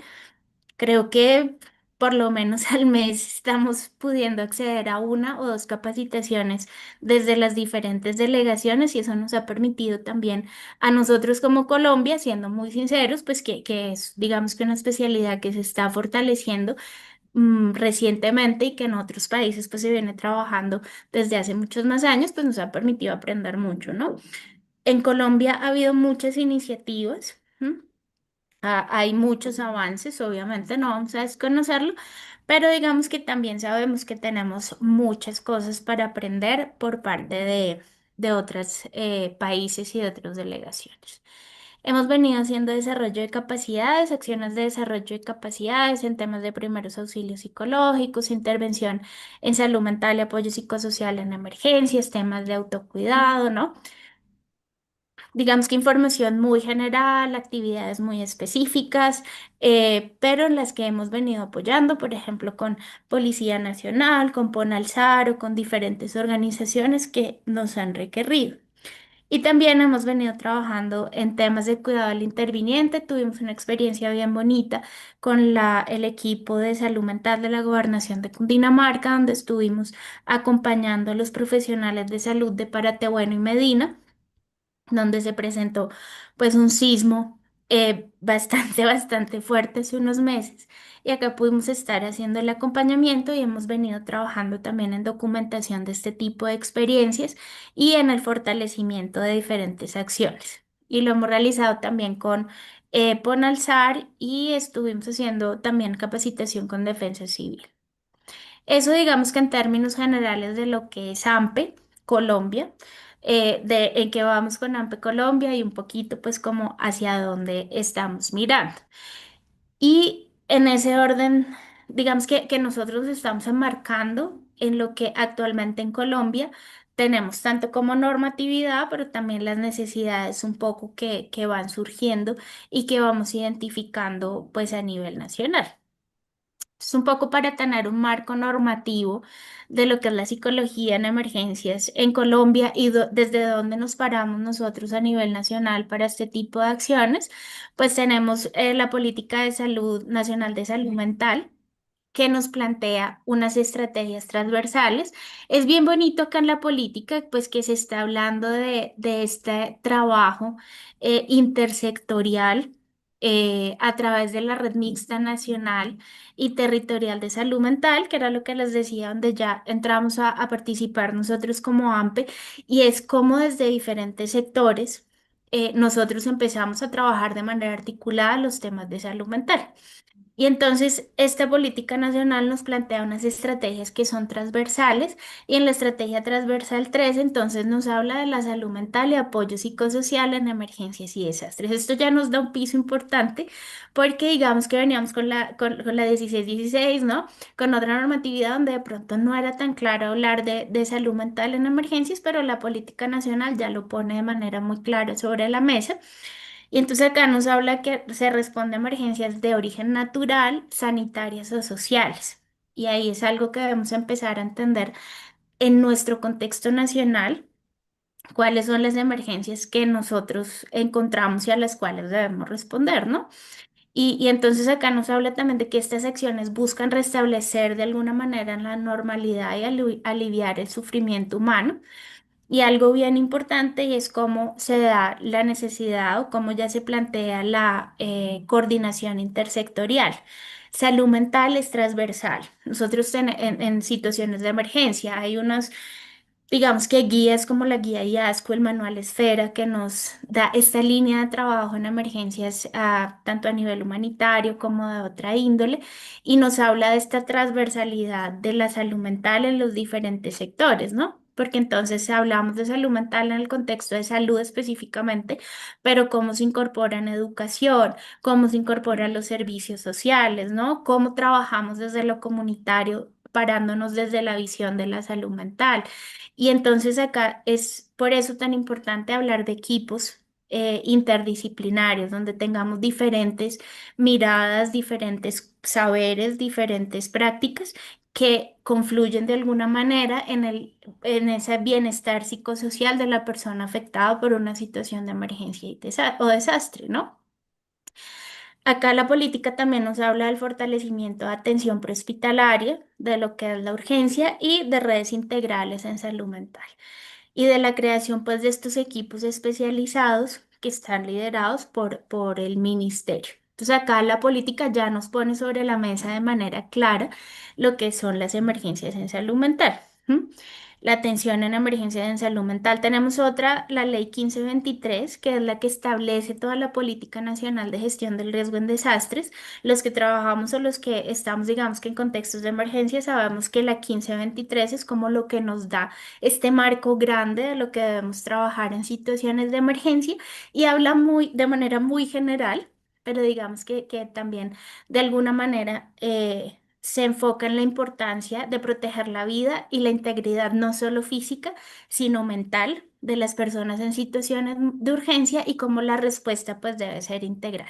Creo que por lo menos al mes estamos pudiendo acceder a una o dos capacitaciones desde las diferentes delegaciones y eso nos ha permitido también a nosotros como Colombia, siendo muy sinceros, pues que es digamos que una especialidad que se está fortaleciendo recientemente y que en otros países pues se viene trabajando desde hace muchos más años, pues nos ha permitido aprender mucho, ¿no? En Colombia ha habido muchas iniciativas. Hay muchos avances, obviamente, no vamos a desconocerlo, pero digamos que también sabemos que tenemos muchas cosas para aprender por parte de otros países y de otras delegaciones. Hemos venido haciendo desarrollo de capacidades, acciones de desarrollo de capacidades en temas de primeros auxilios psicológicos, intervención en salud mental y apoyo psicosocial en emergencias, temas de autocuidado, ¿no? Digamos que información muy general, actividades muy específicas, pero en las que hemos venido apoyando, por ejemplo, con Policía Nacional, con Ponalzar o con diferentes organizaciones que nos han requerido. Y también hemos venido trabajando en temas de cuidado al interviniente. Tuvimos una experiencia bien bonita con el equipo de salud mental de la Gobernación de Cundinamarca, donde estuvimos acompañando a los profesionales de salud de Paratebueno y Medina donde se presentó pues un sismo bastante fuerte hace unos meses. Y acá pudimos estar haciendo el acompañamiento y hemos venido trabajando también en documentación de este tipo de experiencias y en el fortalecimiento de diferentes acciones. Y lo hemos realizado también con Ponalzar y estuvimos haciendo también capacitación con Defensa Civil. Eso digamos que en términos generales de lo que es AMPE Colombia, en qué vamos con AMPE Colombia y un poquito pues como hacia dónde estamos mirando. Y en ese orden, digamos que nosotros estamos enmarcando en lo que actualmente en Colombia tenemos tanto como normatividad, pero también las necesidades un poco que van surgiendo y que vamos identificando pues a nivel nacional. Es un poco para tener un marco normativo de lo que es la psicología en emergencias en Colombia y desde dónde nos paramos nosotros a nivel nacional para este tipo de acciones, pues tenemos la Política de Salud Nacional de Salud Mental que nos plantea unas estrategias transversales. Es bien bonito acá en la política, pues que se está hablando de este trabajo intersectorial a través de la Red Mixta Nacional y Territorial de Salud Mental, que era lo que les decía, donde ya entramos a participar nosotros como AMPE, y es como desde diferentes sectores nosotros empezamos a trabajar de manera articulada los temas de salud mental. Y entonces esta política nacional nos plantea unas estrategias que son transversales y en la estrategia transversal 3 entonces nos habla de la salud mental y apoyo psicosocial en emergencias y desastres. Esto ya nos da un piso importante porque digamos que veníamos con la 1616, ¿no? Con otra normatividad donde de pronto no era tan claro hablar de salud mental en emergencias, pero la política nacional ya lo pone de manera muy clara sobre la mesa. Y entonces acá nos habla que se responde a emergencias de origen natural, sanitarias o sociales. Y ahí es algo que debemos empezar a entender en nuestro contexto nacional, cuáles son las emergencias que nosotros encontramos y a las cuales debemos responder, ¿no? Y entonces acá nos habla también de que estas acciones buscan restablecer de alguna manera la normalidad y aliviar el sufrimiento humano. Y algo bien importante y es cómo se da la necesidad o cómo ya se plantea la coordinación intersectorial. Salud mental es transversal. Nosotros en situaciones de emergencia hay unos, digamos que guías como la guía IASCO, el manual Esfera, que nos da esta línea de trabajo en emergencias tanto a nivel humanitario como de otra índole y nos habla de esta transversalidad de la salud mental en los diferentes sectores, ¿no? Porque entonces hablamos de salud mental en el contexto de salud específicamente, pero cómo se incorpora en educación, cómo se incorporan los servicios sociales, ¿no? Cómo trabajamos desde lo comunitario, parándonos desde la visión de la salud mental. Y entonces acá es por eso tan importante hablar de equipos interdisciplinarios, donde tengamos diferentes miradas, diferentes saberes, diferentes prácticas que confluyen de alguna manera en ese bienestar psicosocial de la persona afectada por una situación de emergencia o desastre, ¿no? Acá la política también nos habla del fortalecimiento de atención prehospitalaria, de lo que es la urgencia y de redes integrales en salud mental y de la creación pues de estos equipos especializados que están liderados por el ministerio. Entonces acá la política ya nos pone sobre la mesa de manera clara lo que son las emergencias en salud mental. ¿M? La atención en emergencias en salud mental. Tenemos otra, la ley 1523, que es la que establece toda la política nacional de gestión del riesgo en desastres. Los que trabajamos o los que estamos, digamos que en contextos de emergencia, sabemos que la 1523 es como lo que nos da este marco grande de lo que debemos trabajar en situaciones de emergencia y habla de manera muy general, pero digamos que también de alguna manera se enfoca en la importancia de proteger la vida y la integridad no solo física, sino mental de las personas en situaciones de urgencia y cómo la respuesta pues debe ser integral.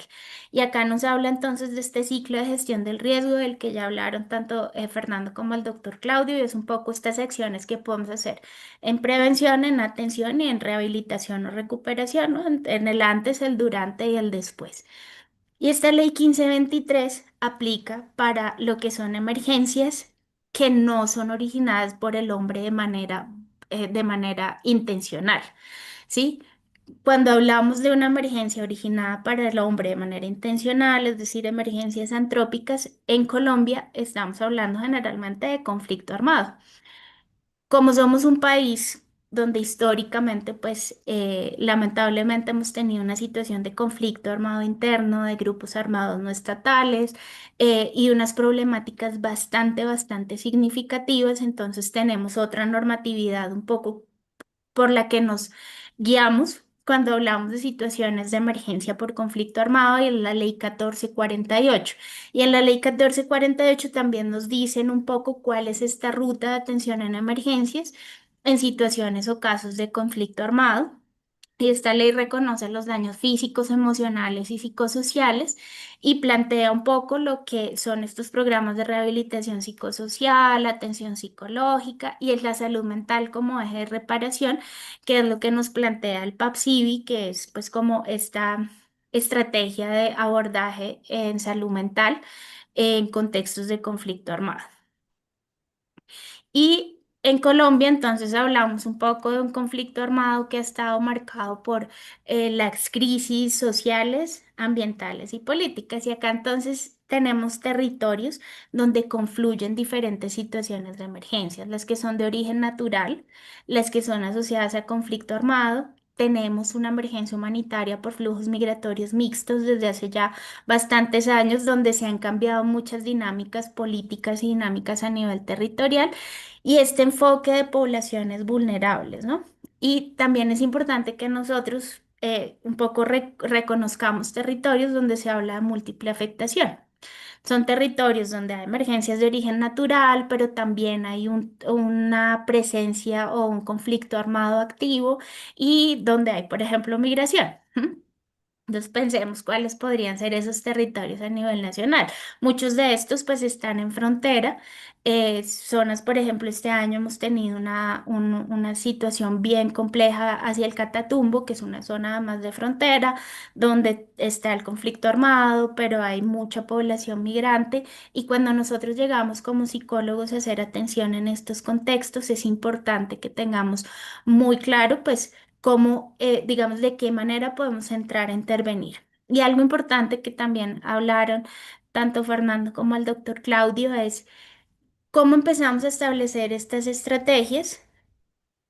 Y acá nos habla entonces de este ciclo de gestión del riesgo del que ya hablaron tanto Fernando como el doctor Claudio y es un poco estas acciones que podemos hacer en prevención, en atención y en rehabilitación o recuperación, ¿no? En el antes, el durante y el después. Y esta ley 1523 aplica para lo que son emergencias que no son originadas por el hombre de manera intencional, ¿sí? Cuando hablamos de una emergencia originada para el hombre de manera intencional, es decir, emergencias antrópicas, en Colombia estamos hablando generalmente de conflicto armado. Como somos un país donde históricamente, pues lamentablemente hemos tenido una situación de conflicto armado interno, de grupos armados no estatales y unas problemáticas bastante significativas, entonces tenemos otra normatividad un poco por la que nos guiamos cuando hablamos de situaciones de emergencia por conflicto armado y en la ley 1448. Y en la ley 1448 también nos dicen un poco cuál es esta ruta de atención en emergencias en situaciones o casos de conflicto armado. Y esta ley reconoce los daños físicos, emocionales y psicosociales y plantea un poco lo que son estos programas de rehabilitación psicosocial, atención psicológica y es la salud mental como eje de reparación, que es lo que nos plantea el PAPSIBI, que es pues como esta estrategia de abordaje en salud mental en contextos de conflicto armado. Y en Colombia, entonces, hablamos un poco de un conflicto armado que ha estado marcado por las crisis sociales, ambientales y políticas. Y acá entonces tenemos territorios donde confluyen diferentes situaciones de emergencia, las que son de origen natural, las que son asociadas a conflicto armado. Tenemos una emergencia humanitaria por flujos migratorios mixtos desde hace ya bastantes años, donde se han cambiado muchas dinámicas políticas y dinámicas a nivel territorial y este enfoque de poblaciones vulnerables, ¿no? Y también es importante que nosotros un poco reconozcamos territorios donde se habla de múltiple afectación. Son territorios donde hay emergencias de origen natural, pero también hay una presencia o un conflicto armado activo y donde hay, por ejemplo, migración. ¿M? Entonces pensemos cuáles podrían ser esos territorios a nivel nacional. Muchos de estos pues están en frontera. Zonas, por ejemplo, este año hemos tenido una situación bien compleja hacia el Catatumbo, que es una zona más de frontera, donde está el conflicto armado, pero hay mucha población migrante. Y cuando nosotros llegamos como psicólogos a hacer atención en estos contextos, es importante que tengamos muy claro pues cómo, digamos, de qué manera podemos entrar a intervenir. Y algo importante que también hablaron tanto Fernando como el doctor Claudio es cómo empezamos a establecer estas estrategias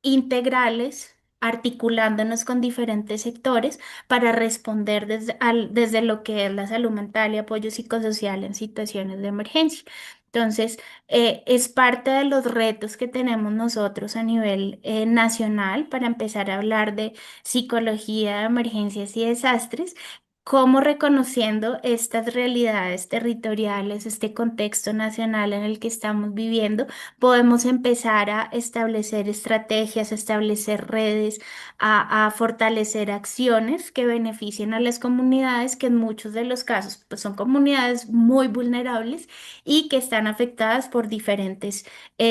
integrales, articulándonos con diferentes sectores para responder desde lo que es la salud mental y apoyo psicosocial en situaciones de emergencia. Entonces, es parte de los retos que tenemos nosotros a nivel nacional para empezar a hablar de psicología de emergencias y desastres. cómo reconociendo estas realidades territoriales, este contexto nacional en el que estamos viviendo, podemos empezar a establecer estrategias, a establecer redes, a fortalecer acciones que beneficien a las comunidades, que en muchos de los casos pues, son comunidades muy vulnerables y que están afectadas por diferentes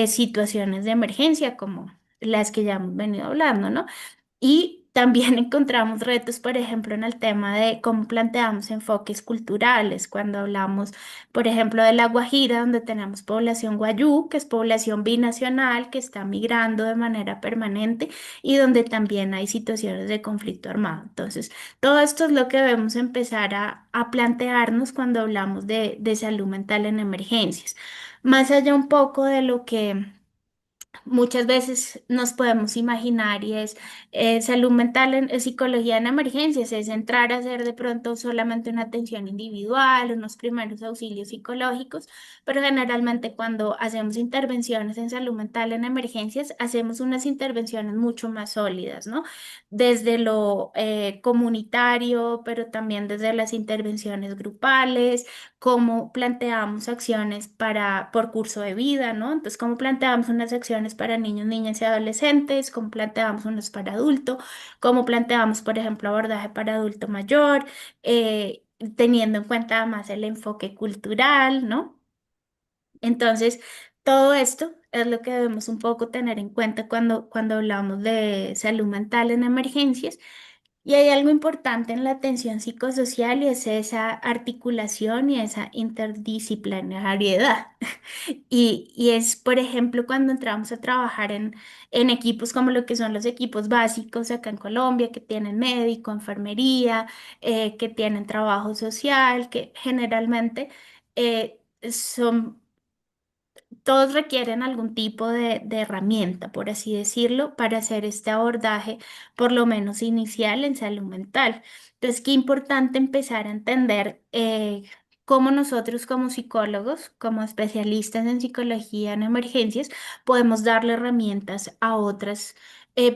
situaciones de emergencia, como las que ya hemos venido hablando, ¿no? Y también encontramos retos, por ejemplo, en el tema de cómo planteamos enfoques culturales, cuando hablamos, por ejemplo, de La Guajira, donde tenemos población guayú, que es población binacional, que está migrando de manera permanente y donde también hay situaciones de conflicto armado. Entonces, todo esto es lo que debemos empezar a plantearnos cuando hablamos de salud mental en emergencias. Más allá un poco de lo que muchas veces nos podemos imaginar y es salud mental en psicología en emergencias, es entrar a hacer de pronto solamente una atención individual, unos primeros auxilios psicológicos, pero generalmente cuando hacemos intervenciones en salud mental en emergencias, hacemos unas intervenciones mucho más sólidas, ¿no? Desde lo comunitario, pero también desde las intervenciones grupales, cómo planteamos acciones por curso de vida, ¿no? Entonces, cómo planteamos unas acciones para niños, niñas y adolescentes, cómo planteamos unas para adulto, cómo planteamos, por ejemplo, abordaje para adulto mayor, teniendo en cuenta además el enfoque cultural, ¿no? Entonces, todo esto es lo que debemos un poco tener en cuenta cuando hablamos de salud mental en emergencias. Y hay algo importante en la atención psicosocial y es esa articulación y esa interdisciplinariedad. Y es, por ejemplo, cuando entramos a trabajar en equipos como lo que son los equipos básicos acá en Colombia, que tienen médico, enfermería, que tienen trabajo social, que generalmente son todos requieren algún tipo de herramienta, por así decirlo, para hacer este abordaje, por lo menos inicial en salud mental. Entonces, qué importante empezar a entender cómo nosotros como psicólogos, como especialistas en psicología en emergencias, podemos darle herramientas a otras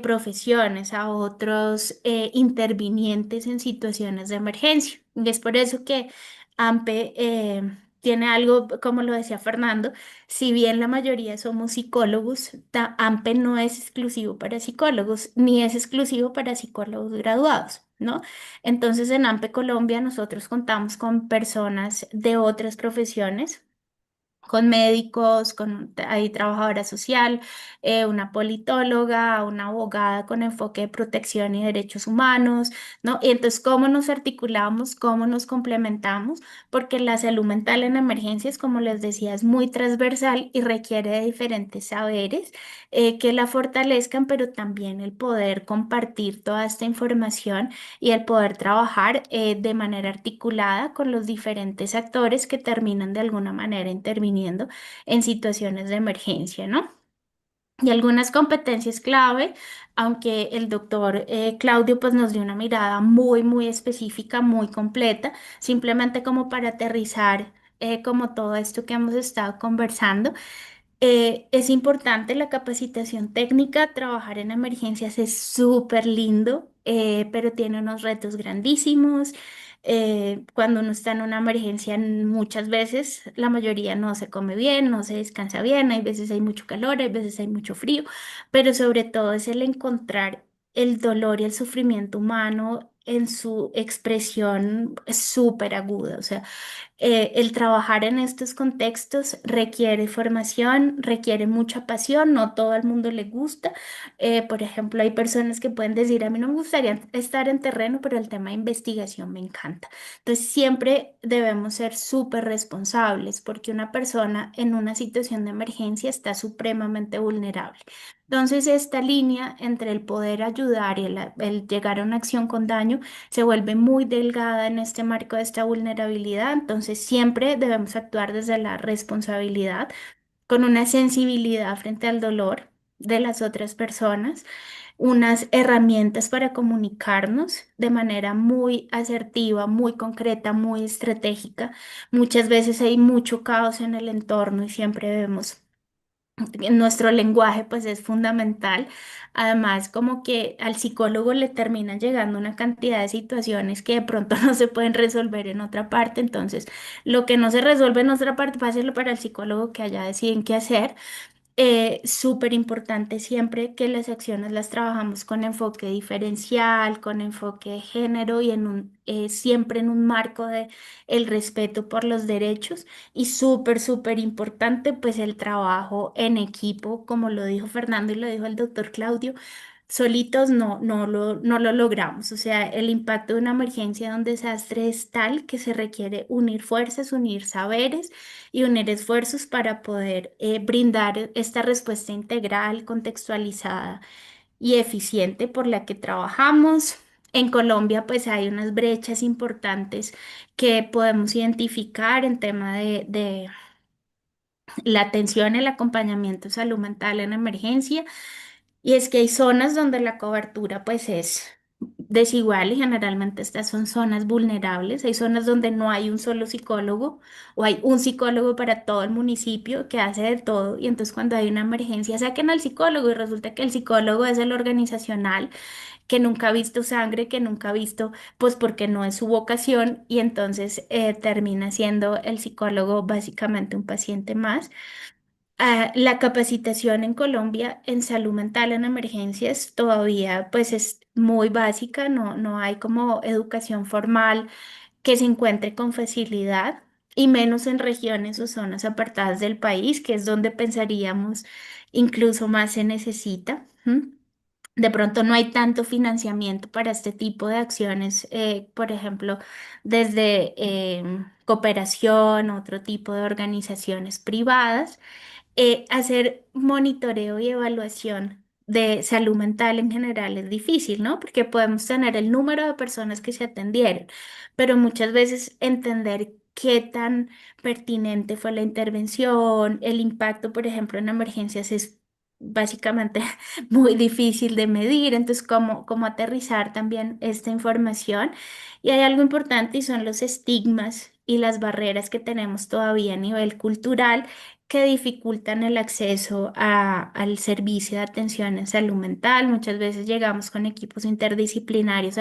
profesiones, a otros intervinientes en situaciones de emergencia. Y es por eso que AMPE tiene algo, como lo decía Fernando, si bien la mayoría somos psicólogos, AMPE no es exclusivo para psicólogos, ni es exclusivo para psicólogos graduados, ¿no? Entonces, en AMPE Colombia nosotros contamos con personas de otras profesiones, con médicos, hay trabajadora social, una politóloga, una abogada con enfoque de protección y derechos humanos, ¿no? Y entonces, ¿cómo nos articulamos? ¿Cómo nos complementamos? Porque la salud mental en emergencias, como les decía, es muy transversal y requiere de diferentes saberes que la fortalezcan, pero también el poder compartir toda esta información y el poder trabajar de manera articulada con los diferentes actores que terminan de alguna manera interviniendo en situaciones de emergencia, ¿no? Y algunas competencias clave, aunque el doctor Claudio pues nos dio una mirada muy, muy específica, muy completa, simplemente como para aterrizar como todo esto que hemos estado conversando. Es importante la capacitación técnica, trabajar en emergencias es súper lindo, pero tiene unos retos grandísimos. Cuando uno está en una emergencia, muchas veces la mayoría no se come bien, no se descansa bien, hay veces hay mucho calor, hay veces hay mucho frío, pero sobre todo es el encontrar el dolor y el sufrimiento humano en su expresión súper aguda, o sea, el trabajar en estos contextos requiere formación, requiere mucha pasión, no todo el mundo le gusta. Por ejemplo, hay personas que pueden decir, a mí no me gustaría estar en terreno, pero el tema de investigación me encanta. Entonces, siempre debemos ser súper responsables porque una persona en una situación de emergencia está supremamente vulnerable. Entonces, esta línea entre el poder ayudar y el llegar a una acción con daño se vuelve muy delgada en este marco de esta vulnerabilidad, entonces siempre debemos actuar desde la responsabilidad, con una sensibilidad frente al dolor de las otras personas, unas herramientas para comunicarnos de manera muy asertiva, muy concreta, muy estratégica. Muchas veces hay mucho caos en el entorno y siempre debemos nuestro lenguaje pues es fundamental. Además, como que al psicólogo le terminan llegando una cantidad de situaciones que de pronto no se pueden resolver en otra parte. Entonces, lo que no se resuelve en otra parte, páselo para el psicólogo que allá deciden qué hacer. Súper importante siempre que las acciones las trabajamos con enfoque diferencial, con enfoque de género y siempre en un marco de el respeto por los derechos y súper importante pues el trabajo en equipo, como lo dijo Fernando y lo dijo el doctor Claudio. Solitos no lo logramos. O sea, el impacto de una emergencia de un desastre es tal que se requiere unir fuerzas, unir saberes y unir esfuerzos para poder brindar esta respuesta integral, contextualizada y eficiente por la que trabajamos. En Colombia, pues hay unas brechas importantes que podemos identificar en tema de la atención, el acompañamiento de salud mental en emergencia. Y es que hay zonas donde la cobertura pues es desigual y generalmente estas son zonas vulnerables. Hay zonas donde no hay un solo psicólogo o hay un psicólogo para todo el municipio que hace de todo y entonces cuando hay una emergencia saquen al psicólogo y resulta que el psicólogo es el organizacional que nunca ha visto sangre, que nunca ha visto pues porque no es su vocación y entonces termina siendo el psicólogo básicamente un paciente más. La capacitación en Colombia en salud mental en emergencias todavía pues es muy básica, no hay como educación formal que se encuentre con facilidad y menos en regiones o zonas apartadas del país, que es donde pensaríamos incluso más se necesita. ¿M? De pronto no hay tanto financiamiento para este tipo de acciones, por ejemplo, desde cooperación, otro tipo de organizaciones privadas. Hacer monitoreo y evaluación de salud mental en general es difícil, ¿no? Porque podemos tener el número de personas que se atendieron, pero muchas veces entender qué tan pertinente fue la intervención, el impacto, por ejemplo, en emergencias es básicamente muy difícil de medir, entonces cómo aterrizar también esta información. Y hay algo importante y son los estigmas y las barreras que tenemos todavía a nivel cultural que dificultan el acceso al servicio de atención en salud mental. Muchas veces llegamos con equipos interdisciplinarios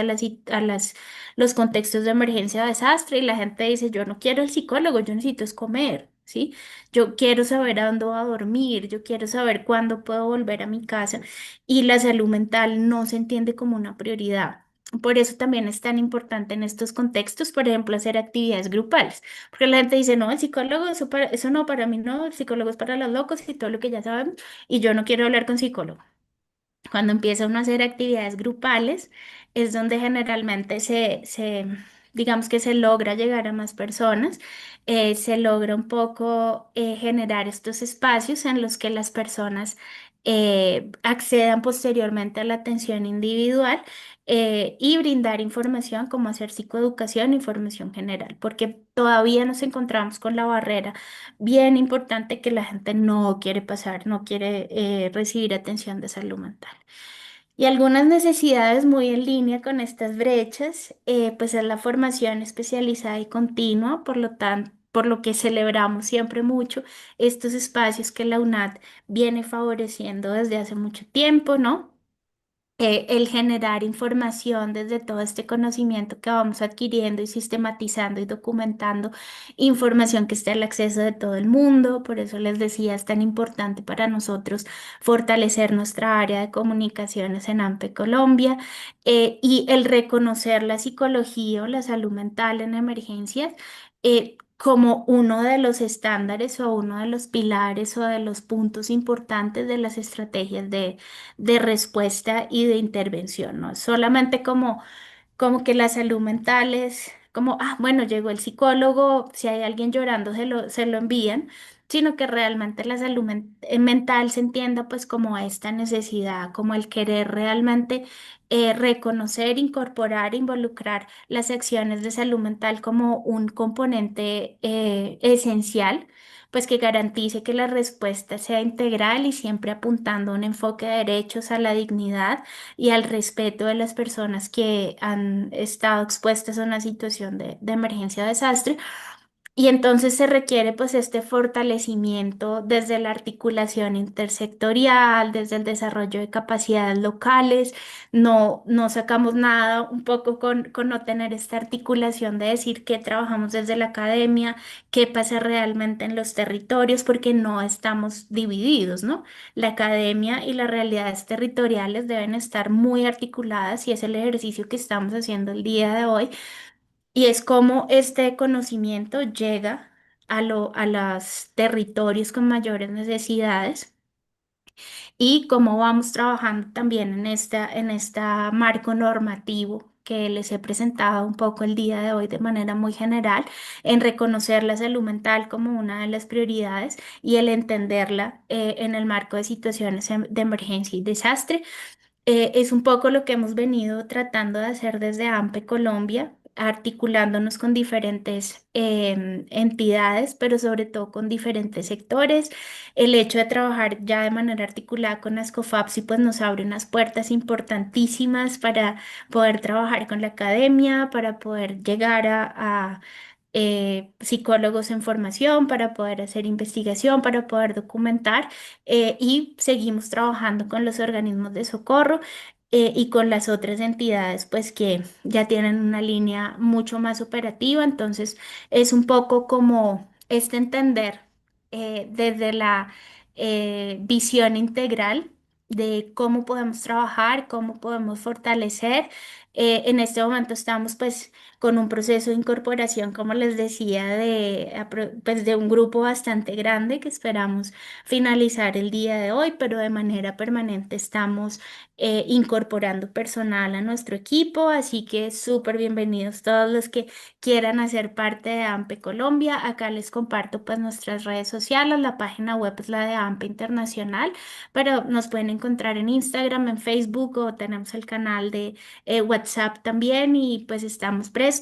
los contextos de emergencia o desastre y la gente dice, yo no quiero el psicólogo, yo necesito es comer, ¿sí? Yo quiero saber a dónde voy a dormir, yo quiero saber cuándo puedo volver a mi casa y la salud mental no se entiende como una prioridad. Por eso también es tan importante en estos contextos, por ejemplo, hacer actividades grupales. Porque la gente dice, no, el psicólogo, eso no, para mí no, el psicólogo es para los locos y todo lo que ya saben, y yo no quiero hablar con psicólogo. Cuando empieza uno a hacer actividades grupales, es donde generalmente digamos que se logra llegar a más personas, se logra un poco generar estos espacios en los que las personas accedan posteriormente a la atención individual y brindar información como hacer psicoeducación, información general, porque todavía nos encontramos con la barrera bien importante que la gente no quiere pasar, no quiere recibir atención de salud mental. Y algunas necesidades muy en línea con estas brechas, pues es la formación especializada y continua, por lo tanto, por lo que celebramos siempre mucho estos espacios que la UNAD viene favoreciendo desde hace mucho tiempo, ¿no? El generar información desde todo este conocimiento que vamos adquiriendo y sistematizando y documentando, información que esté al acceso de todo el mundo. Por eso les decía, es tan importante para nosotros fortalecer nuestra área de comunicaciones en AMPE Colombia y el reconocer la psicología o la salud mental en emergencias. Como uno de los estándares o uno de los pilares o de los puntos importantes de las estrategias de respuesta y de intervención, ¿no? Solamente como que la salud mental es como, bueno, llegó el psicólogo, si hay alguien llorando se lo envían, sino que realmente la salud mental se entienda pues como esta necesidad, como el querer realmente reconocer, incorporar, involucrar las acciones de salud mental como un componente esencial pues que garantice que la respuesta sea integral y siempre apuntando a un enfoque de derechos a la dignidad y al respeto de las personas que han estado expuestas a una situación de emergencia o desastre. Y entonces se requiere pues este fortalecimiento desde la articulación intersectorial, desde el desarrollo de capacidades locales. No sacamos nada un poco con no tener esta articulación de decir que trabajamos desde la academia, qué pasa realmente en los territorios, porque no estamos divididos, ¿no? La academia y las realidades territoriales deben estar muy articuladas y es el ejercicio que estamos haciendo el día de hoy y es cómo este conocimiento llega a los territorios con mayores necesidades y cómo vamos trabajando también en este marco normativo que les he presentado un poco el día de hoy de manera muy general, en reconocer la salud mental como una de las prioridades y el entenderla en el marco de situaciones de emergencia y desastre. Es un poco lo que hemos venido tratando de hacer desde AMPE Colombia, articulándonos con diferentes entidades, pero sobre todo con diferentes sectores. El hecho de trabajar ya de manera articulada con Ascofapsi pues nos abre unas puertas importantísimas para poder trabajar con la academia, para poder llegar a psicólogos en formación, para poder hacer investigación, para poder documentar y seguimos trabajando con los organismos de socorro y con las otras entidades pues que ya tienen una línea mucho más operativa. Entonces es un poco como este entender desde la visión integral de cómo podemos trabajar, cómo podemos fortalecer. En este momento estamos pues con un proceso de incorporación, como les decía, pues, de un grupo bastante grande que esperamos finalizar el día de hoy, pero de manera permanente estamos incorporando personal a nuestro equipo, así que súper bienvenidos todos los que quieran hacer parte de AMPE Colombia. Acá les comparto pues nuestras redes sociales, la página web es la de AMPE Internacional, pero nos pueden encontrar en Instagram, en Facebook o tenemos el canal de WhatsApp también y pues estamos prestos.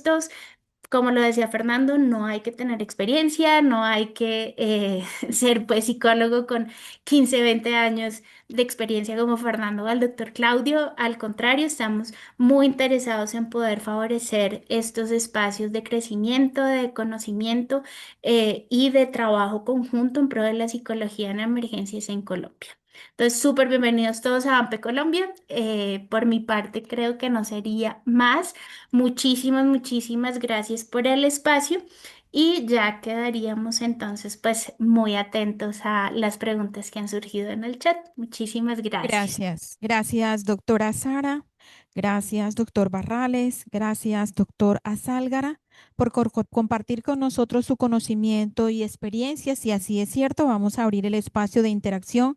Como lo decía Fernando, no hay que tener experiencia, no hay que ser pues psicólogo con 15, 20 años de experiencia como Fernando o el doctor Claudio. Al contrario, estamos muy interesados en poder favorecer estos espacios de crecimiento, de conocimiento y de trabajo conjunto en pro de la psicología en emergencias en Colombia. Entonces, súper bienvenidos todos a AMPE Colombia. Por mi parte, creo que no sería más. Muchísimas, muchísimas gracias por el espacio y ya quedaríamos entonces pues muy atentos a las preguntas que han surgido en el chat. Muchísimas gracias. Gracias. Gracias, doctora Sara. Gracias, doctor Barrales. Gracias, doctor Azálgara, por compartir con nosotros su conocimiento y experiencias. Si así es cierto, vamos a abrir el espacio de interacción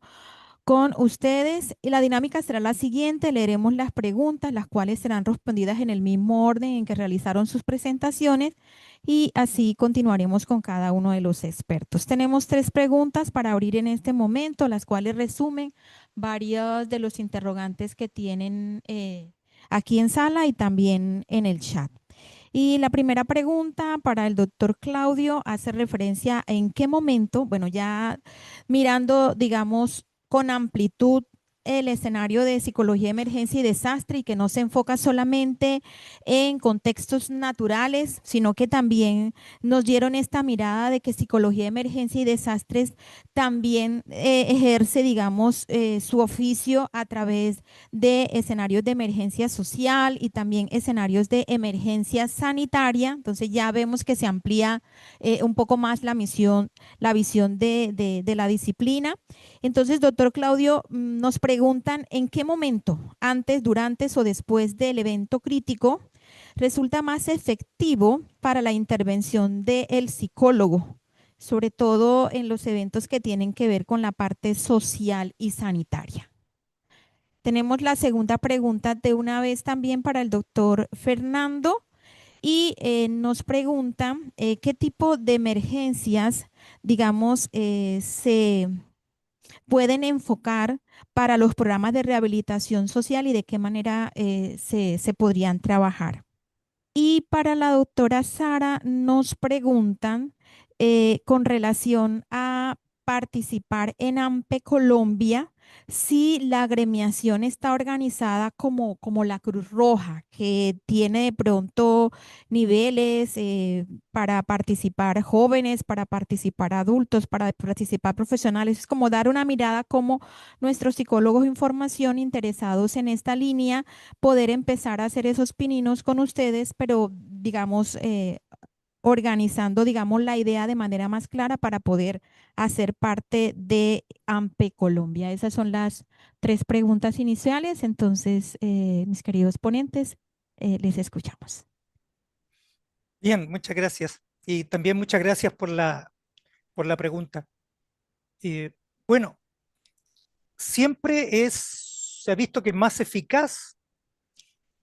con ustedes y la dinámica será la siguiente. Leeremos las preguntas, las cuales serán respondidas en el mismo orden en que realizaron sus presentaciones y así continuaremos con cada uno de los expertos. Tenemos 3 preguntas para abrir en este momento, las cuales resumen varios de los interrogantes que tienen aquí en sala y también en el chat. Y la primera pregunta para el doctor Claudio hace referencia a en qué momento, bueno, ya mirando, digamos, con amplitud el escenario de psicología, emergencia y desastre y que no se enfoca solamente en contextos naturales, sino que también nos dieron esta mirada de que psicología, emergencia y desastres también ejerce, digamos, su oficio a través de escenarios de emergencia social y también escenarios de emergencia sanitaria. Entonces ya vemos que se amplía un poco más la visión de la disciplina. Entonces, doctor Claudio, nos preguntan en qué momento, antes, durante o después del evento crítico, resulta más efectivo para la intervención del psicólogo, sobre todo en los eventos que tienen que ver con la parte social y sanitaria. Tenemos la segunda pregunta de una vez también para el doctor Fernando y nos pregunta qué tipo de emergencias, digamos, se pueden enfocar para los programas de rehabilitación social y de qué manera se podrían trabajar. Y para la doctora Sara nos preguntan con relación a participar en AMPE Colombia, si la agremiación está organizada como la Cruz Roja, que tiene de pronto niveles para participar jóvenes, para participar adultos, para participar profesionales. Es como dar una mirada como nuestros psicólogos de información interesados en esta línea, poder empezar a hacer esos pininos con ustedes, pero digamos, organizando, digamos, la idea de manera más clara para poder hacer parte de AMPE Colombia. Esas son las tres preguntas iniciales. Entonces, mis queridos ponentes, les escuchamos. Bien, muchas gracias. Y también muchas gracias por la pregunta. Bueno, se ha visto que es más eficaz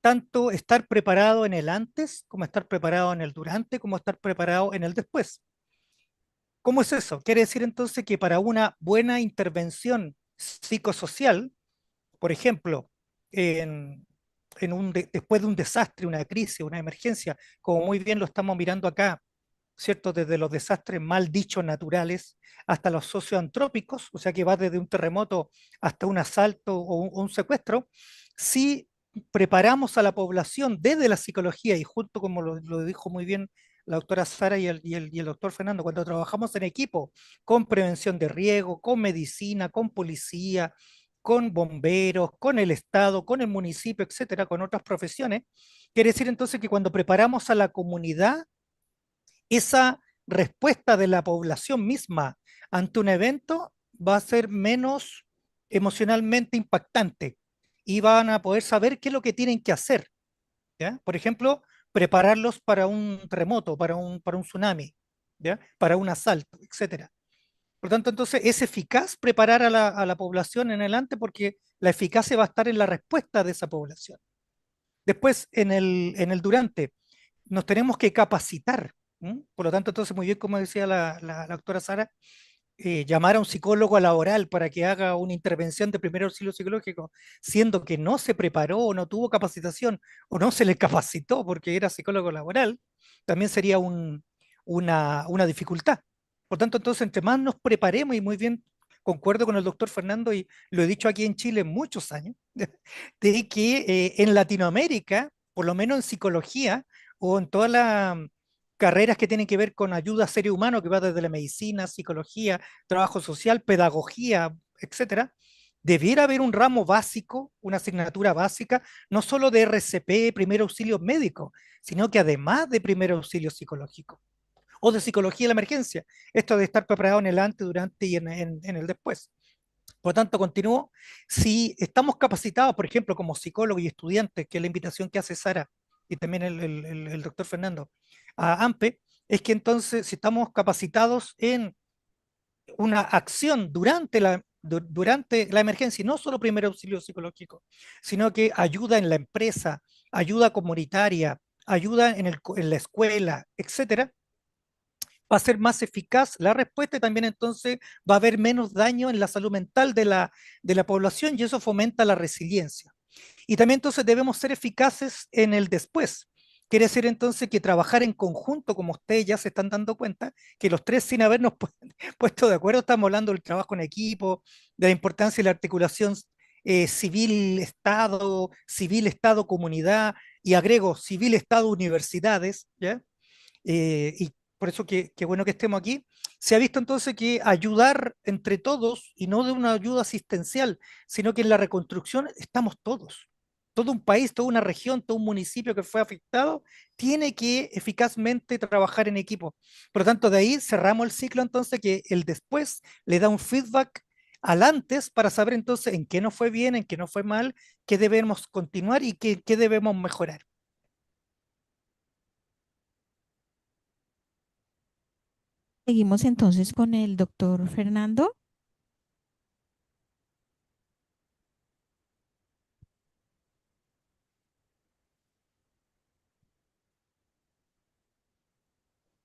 tanto estar preparado en el antes, como estar preparado en el durante, como estar preparado en el después. ¿Cómo es eso? Quiere decir entonces que para una buena intervención psicosocial, por ejemplo, en, después de un desastre, una crisis, una emergencia, como muy bien lo estamos mirando acá, ¿cierto? Desde los desastres mal dichos naturales hasta los socioantrópicos, o sea que va desde un terremoto hasta un asalto o un secuestro, si preparamos a la población desde la psicología y junto, como lo dijo muy bien la doctora Sara y el doctor Fernando, cuando trabajamos en equipo con prevención de riesgo, con medicina, con policía, con bomberos, con el Estado, con el municipio, etcétera, con otras profesiones, quiere decir entonces que cuando preparamos a la comunidad, esa respuesta de la población misma ante un evento va a ser menos emocionalmente impactante y van a poder saber qué es lo que tienen que hacer. ¿Ya? Por ejemplo, prepararlos para un terremoto, para un tsunami, ¿ya? Para un asalto, etcétera. Por lo tanto, entonces es eficaz preparar a la población en adelante porque la eficacia va a estar en la respuesta de esa población. Después, en el durante, nos tenemos que capacitar. Por lo tanto, entonces, muy bien, como decía la doctora Sara, llamar a un psicólogo laboral para que haga una intervención de primer auxilio psicológico, siendo que no se preparó o no tuvo capacitación o no se le capacitó porque era psicólogo laboral, también sería una dificultad. Por tanto, entonces, entre más nos preparemos, y muy bien, concuerdo con el doctor Fernando, y lo he dicho aquí en Chile muchos años, de que en Latinoamérica, por lo menos en psicología o en todas las carreras que tienen que ver con ayuda a seres humanos, que va desde la medicina, psicología, trabajo social, pedagogía, etcétera, debiera haber un ramo básico, una asignatura básica, no solo de RCP, primer auxilio médico, sino que además de primer auxilio psicológico o de psicología de la emergencia, esto de estar preparado en el antes, durante y en el después. Por lo tanto, continúo, si estamos capacitados, por ejemplo, como psicólogos y estudiantes, que es la invitación que hace Sara y también el doctor Fernando a AMPE, es que entonces, si estamos capacitados en una acción durante la emergencia, y no solo primer auxilio psicológico, sino que ayuda en la empresa, ayuda comunitaria, ayuda en la escuela, etcétera, va a ser más eficaz la respuesta y también entonces va a haber menos daño en la salud mental de la población y eso fomenta la resiliencia. Y también entonces debemos ser eficaces en el después. Quiere decir entonces que trabajar en conjunto, como ustedes ya se están dando cuenta, que los tres sin habernos puesto de acuerdo, estamos hablando del trabajo en equipo, de la importancia de la articulación civil, Estado, comunidad, y agrego civil, Estado, universidades, ¿ya? Y por eso que bueno que estemos aquí. Se ha visto entonces que ayudar entre todos, y no de una ayuda asistencial, sino que en la reconstrucción estamos todos. Todo un país, toda una región, todo un municipio que fue afectado, tiene que eficazmente trabajar en equipo. Por lo tanto, de ahí cerramos el ciclo entonces que el después le da un feedback al antes para saber entonces en qué nos fue bien, en qué nos fue mal, qué debemos continuar y qué debemos mejorar. Seguimos entonces con el doctor Fernando.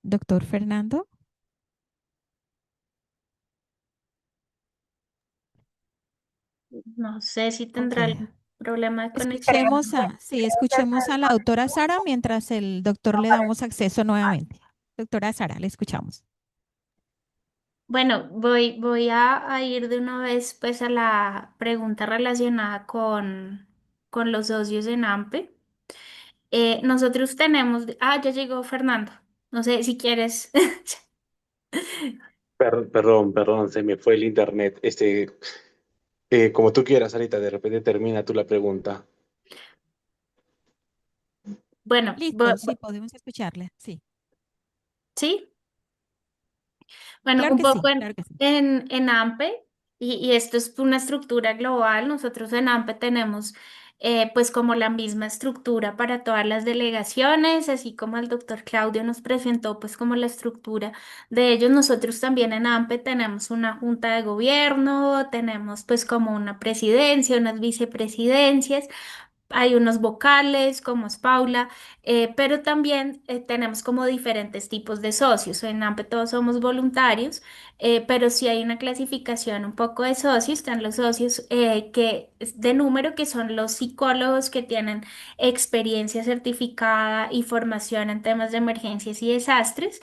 Doctor Fernando. No sé si Ok. tendrá algún problema de conexión. Escuchemos a la doctora Sara mientras el doctor le damos acceso nuevamente. Doctora Sara, le escuchamos. Bueno, voy a ir de una vez pues a la pregunta relacionada con los socios en AMPE. Nosotros tenemos, ya llegó Fernando. No sé si quieres. Perdón, se me fue el internet. Como tú quieras, ahorita de repente termina tú la pregunta. Bueno, Listo, sí, podemos escucharle. Sí, ¿sí? Bueno, claro un que sí, poco claro que sí. en AMPE, y esto es una estructura global. Nosotros en AMPE tenemos pues como la misma estructura para todas las delegaciones, así como el doctor Claudio nos presentó pues como la estructura de ellos. Nosotros también en AMPE tenemos una junta de gobierno, tenemos pues como una presidencia, unas vicepresidencias. Hay unos vocales, como es Paula, pero también tenemos como diferentes tipos de socios. En AMPE todos somos voluntarios, pero sí hay una clasificación un poco de socios. Están los socios de número, que son los psicólogos que tienen experiencia certificada y formación en temas de emergencias y desastres.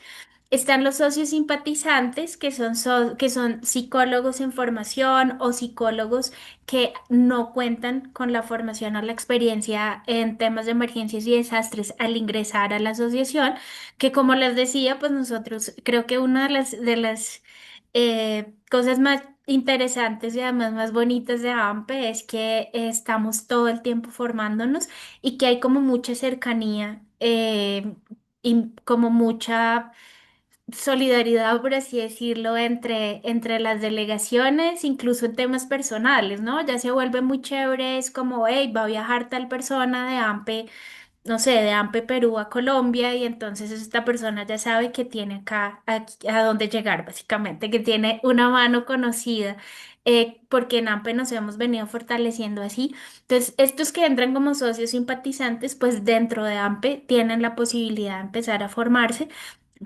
Están los socios simpatizantes, que son psicólogos en formación o psicólogos que no cuentan con la formación o la experiencia en temas de emergencias y desastres al ingresar a la asociación, que como les decía, pues nosotros creo que una de las cosas más interesantes y además más bonitas de AMPE es que estamos todo el tiempo formándonos y que hay como mucha cercanía y como mucha solidaridad, por así decirlo, entre las delegaciones, incluso en temas personales, ¿no? Ya se vuelve muy chévere, es como, hey, va a viajar tal persona de AMPE, no sé, de AMPE Perú a Colombia, y entonces esta persona ya sabe que tiene acá a dónde llegar, básicamente, que tiene una mano conocida. Porque en AMPE nos hemos venido fortaleciendo así. Entonces, estos que entran como socios simpatizantes, pues dentro de AMPE tienen la posibilidad de empezar a formarse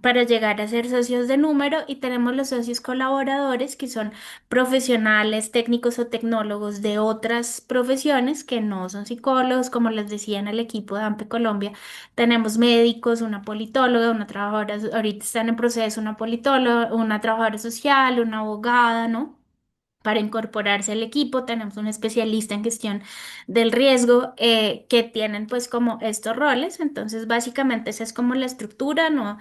para llegar a ser socios de número, y tenemos los socios colaboradores, que son profesionales, técnicos o tecnólogos de otras profesiones que no son psicólogos, como les decía en el equipo de AMPE Colombia. Tenemos médicos, una politóloga, una trabajadora, ahorita están en proceso una politóloga, una trabajadora social, una abogada, ¿no? Para incorporarse al equipo tenemos un especialista en gestión del riesgo, que tienen pues como estos roles. Entonces básicamente esa es como la estructura. No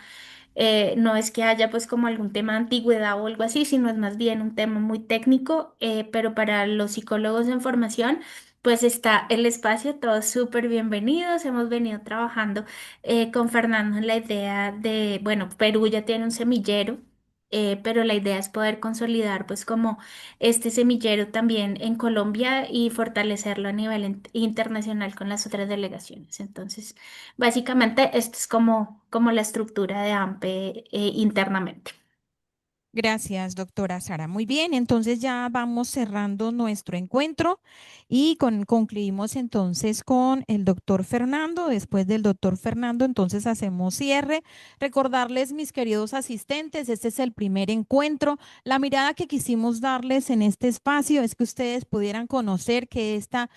es que haya pues como algún tema de antigüedad o algo así, sino es más bien un tema muy técnico, pero para los psicólogos en formación pues está el espacio. Todos súper bienvenidos. Hemos venido trabajando con Fernando en la idea de, bueno, Perú ya tiene un semillero. Pero la idea es poder consolidar pues como este semillero también en Colombia y fortalecerlo a nivel internacional con las otras delegaciones. Entonces, básicamente, esto es como la estructura de AMPE internamente. Gracias, doctora Sara. Muy bien, entonces ya vamos cerrando nuestro encuentro y concluimos entonces con el doctor Fernando. Después del doctor Fernando, entonces hacemos cierre. Recordarles, mis queridos asistentes, este es el primer encuentro. La mirada que quisimos darles en este espacio es que ustedes pudieran conocer que esta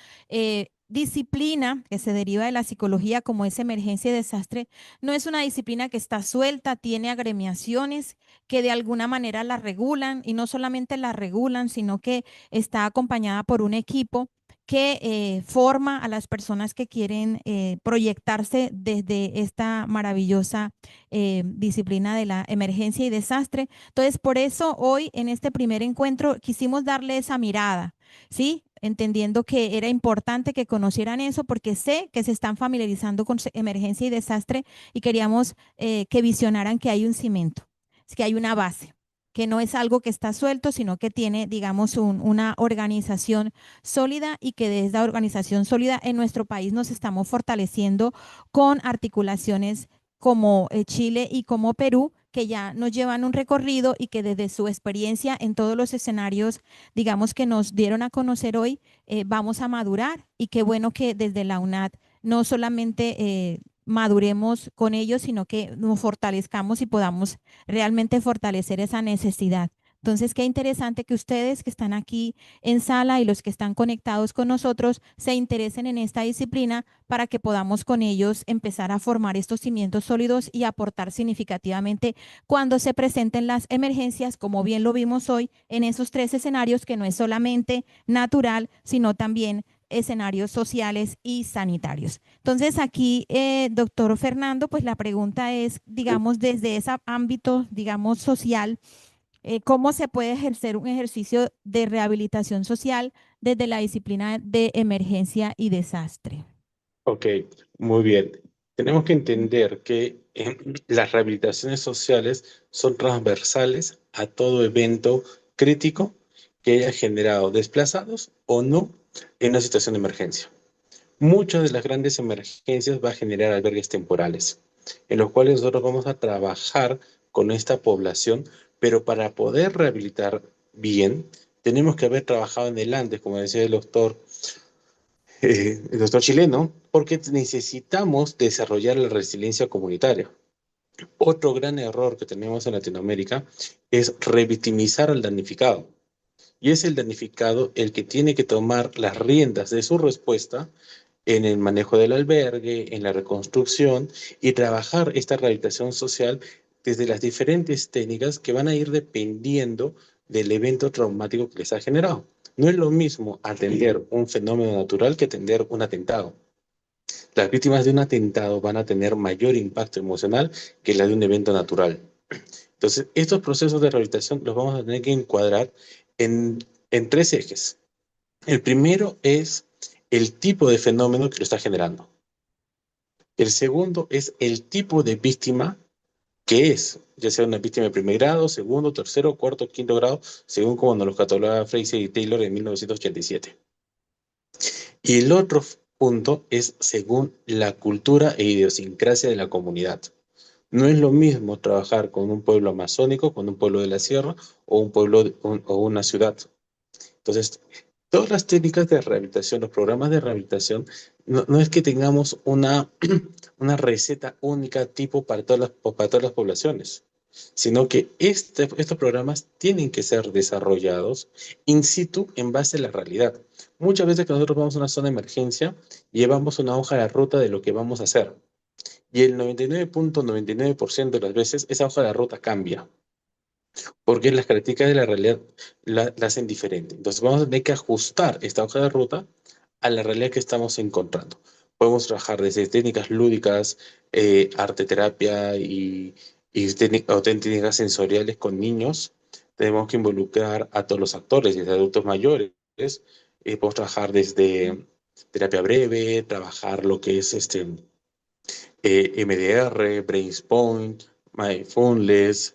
disciplina que se deriva de la psicología, como es emergencia y desastre, no es una disciplina que está suelta, tiene agremiaciones que de alguna manera la regulan, y no solamente la regulan, sino que está acompañada por un equipo que forma a las personas que quieren proyectarse desde esta maravillosa disciplina de la emergencia y desastre. Entonces, por eso hoy en este primer encuentro quisimos darle esa mirada, ¿sí? Entendiendo que era importante que conocieran eso, porque sé que se están familiarizando con emergencia y desastre, y queríamos que visionaran que hay un cimiento, es que hay una base, que no es algo que está suelto, sino que tiene, digamos, una organización sólida, y que de esa organización sólida en nuestro país nos estamos fortaleciendo con articulaciones como Chile y como Perú, que ya nos llevan un recorrido y que desde su experiencia en todos los escenarios, digamos, que nos dieron a conocer hoy, vamos a madurar. Y qué bueno que desde la UNAD no solamente maduremos con ellos, sino que nos fortalezcamos y podamos realmente fortalecer esa necesidad Entonces, qué interesante que ustedes que están aquí en sala y los que están conectados con nosotros se interesen en esta disciplina para que podamos con ellos empezar a formar estos cimientos sólidos y aportar significativamente cuando se presenten las emergencias, como bien lo vimos hoy, en esos 3 escenarios que no es solamente natural, sino también escenarios sociales y sanitarios. Entonces, aquí, doctor Fernando, pues la pregunta es, digamos, desde ese ámbito, digamos, social, ¿cómo se puede ejercer un ejercicio de rehabilitación social desde la disciplina de emergencia y desastre? Ok, muy bien. Tenemos que entender que las rehabilitaciones sociales son transversales a todo evento crítico que haya generado desplazados o no en una situación de emergencia. Muchas de las grandes emergencias va a generar albergues temporales, en los cuales nosotros vamos a trabajar con esta población, pero para poder rehabilitar bien, tenemos que haber trabajado en el antes, como decía el doctor chileno, porque necesitamos desarrollar la resiliencia comunitaria. Otro gran error que tenemos en Latinoamérica es revictimizar al damnificado. Y es el damnificado el que tiene que tomar las riendas de su respuesta en el manejo del albergue, en la reconstrucción y trabajar esta rehabilitación social desde las diferentes técnicas que van a ir dependiendo del evento traumático que les ha generado. No es lo mismo atender un fenómeno natural que atender un atentado. Las víctimas de un atentado van a tener mayor impacto emocional que la de un evento natural. Entonces, estos procesos de rehabilitación los vamos a tener que encuadrar en 3 ejes. El primero es el tipo de fenómeno que lo está generando. El segundo es el tipo de víctima que es, ya sea una víctima de primer grado, segundo, tercero, cuarto, quinto grado, según como nos lo catalogaba Fraser y Taylor en 1987. Y el otro punto es según la cultura e idiosincrasia de la comunidad. No es lo mismo trabajar con un pueblo amazónico, con un pueblo de la sierra o un pueblo o una ciudad. Entonces, todas las técnicas de rehabilitación, los programas de rehabilitación, no es que tengamos una receta única tipo para todas las poblaciones, sino que estos programas tienen que ser desarrollados in situ en base a la realidad. Muchas veces que nosotros vamos a una zona de emergencia, llevamos una hoja de ruta de lo que vamos a hacer. Y el 99.99% de las veces esa hoja de ruta cambia porque las características de la realidad la hacen diferente. Entonces vamos a tener que ajustar esta hoja de ruta a la realidad que estamos encontrando. Podemos trabajar desde técnicas lúdicas, arte terapia y técnicas sensoriales con niños. Tenemos que involucrar a todos los actores, desde adultos mayores. Podemos trabajar desde terapia breve, trabajar lo que es MDR, BrainPoint, Mindfulness,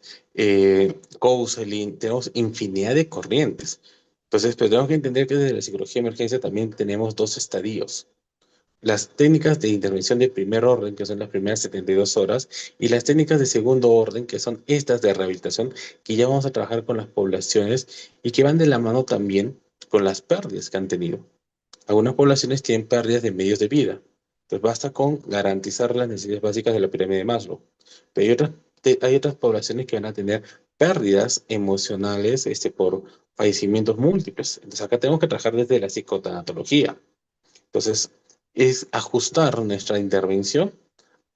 Counseling, tenemos infinidad de corrientes. Entonces, pues tenemos que entender que desde la psicología de emergencia también tenemos 2 estadios. Las técnicas de intervención de primer orden, que son las primeras 72 horas, y las técnicas de segundo orden, que son estas de rehabilitación, que ya vamos a trabajar con las poblaciones y que van de la mano también con las pérdidas que han tenido. Algunas poblaciones tienen pérdidas de medios de vida. Pues basta con garantizar las necesidades básicas de la pirámide de Maslow. Pero hay otras poblaciones que van a tener pérdidas emocionales por fallecimientos múltiples. Entonces acá tenemos que trabajar desde la psicotanatología. Entonces es ajustar nuestra intervención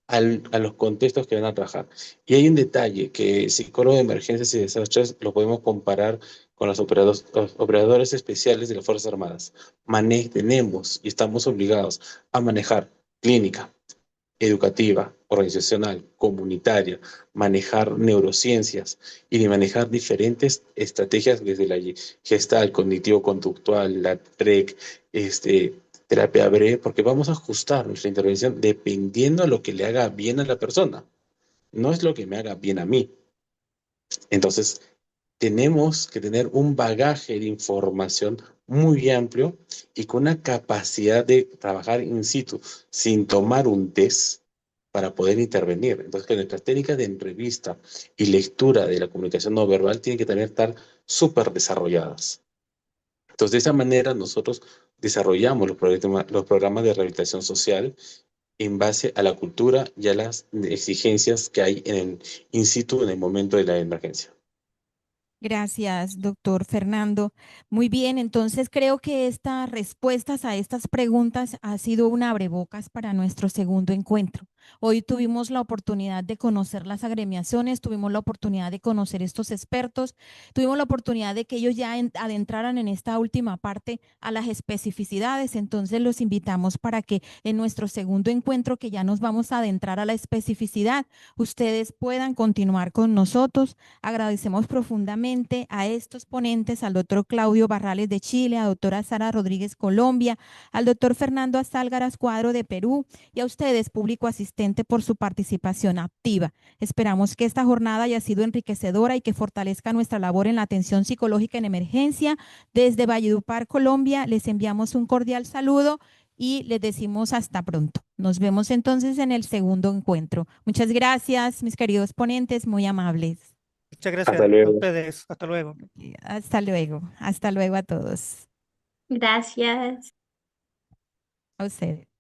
a los contextos que van a trabajar. Y hay un detalle que psicólogo de emergencias y desastres lo podemos comparar con los operadores especiales de las Fuerzas Armadas. Tenemos y estamos obligados a manejar clínica, educativa, organizacional, comunitaria, manejar neurociencias y de manejar diferentes estrategias desde la Gestalt, cognitivo-conductual, la TREC, terapia breve, porque vamos a ajustar nuestra intervención dependiendo a lo que le haga bien a la persona. No es lo que me haga bien a mí. Entonces, tenemos que tener un bagaje de información muy amplio y con una capacidad de trabajar in situ sin tomar un test para poder intervenir. Entonces, que nuestras técnicas de entrevista y lectura de la comunicación no verbal tienen que también estar súper desarrolladas. Entonces, de esa manera nosotros desarrollamos los programas de rehabilitación social en base a la cultura y a las exigencias que hay in situ en el momento de la emergencia. Gracias, doctor Fernando. Muy bien, entonces creo que estas respuestas a estas preguntas ha sido un abrebocas para nuestro segundo encuentro. Hoy tuvimos la oportunidad de conocer las agremiaciones, tuvimos la oportunidad de conocer estos expertos, tuvimos la oportunidad de que ellos ya adentraran en esta última parte a las especificidades. Entonces los invitamos para que en nuestro segundo encuentro, que ya nos vamos a adentrar a la especificidad, ustedes puedan continuar con nosotros. Agradecemos profundamente a estos ponentes, al doctor Claudio Barrales de Chile, a doctora Sara Rodríguez Colombia, al doctor Fernando Astálgaras Cuadro de Perú y a ustedes, público asistente, por su participación activa. Esperamos que esta jornada haya sido enriquecedora y que fortalezca nuestra labor en la atención psicológica en emergencia. Desde Valledupar, Colombia, les enviamos un cordial saludo y les decimos hasta pronto. Nos vemos entonces en el segundo encuentro. Muchas gracias, mis queridos ponentes, muy amables. Muchas gracias Hasta a luego. ustedes. Hasta luego. Hasta luego a todos. Gracias. A ustedes.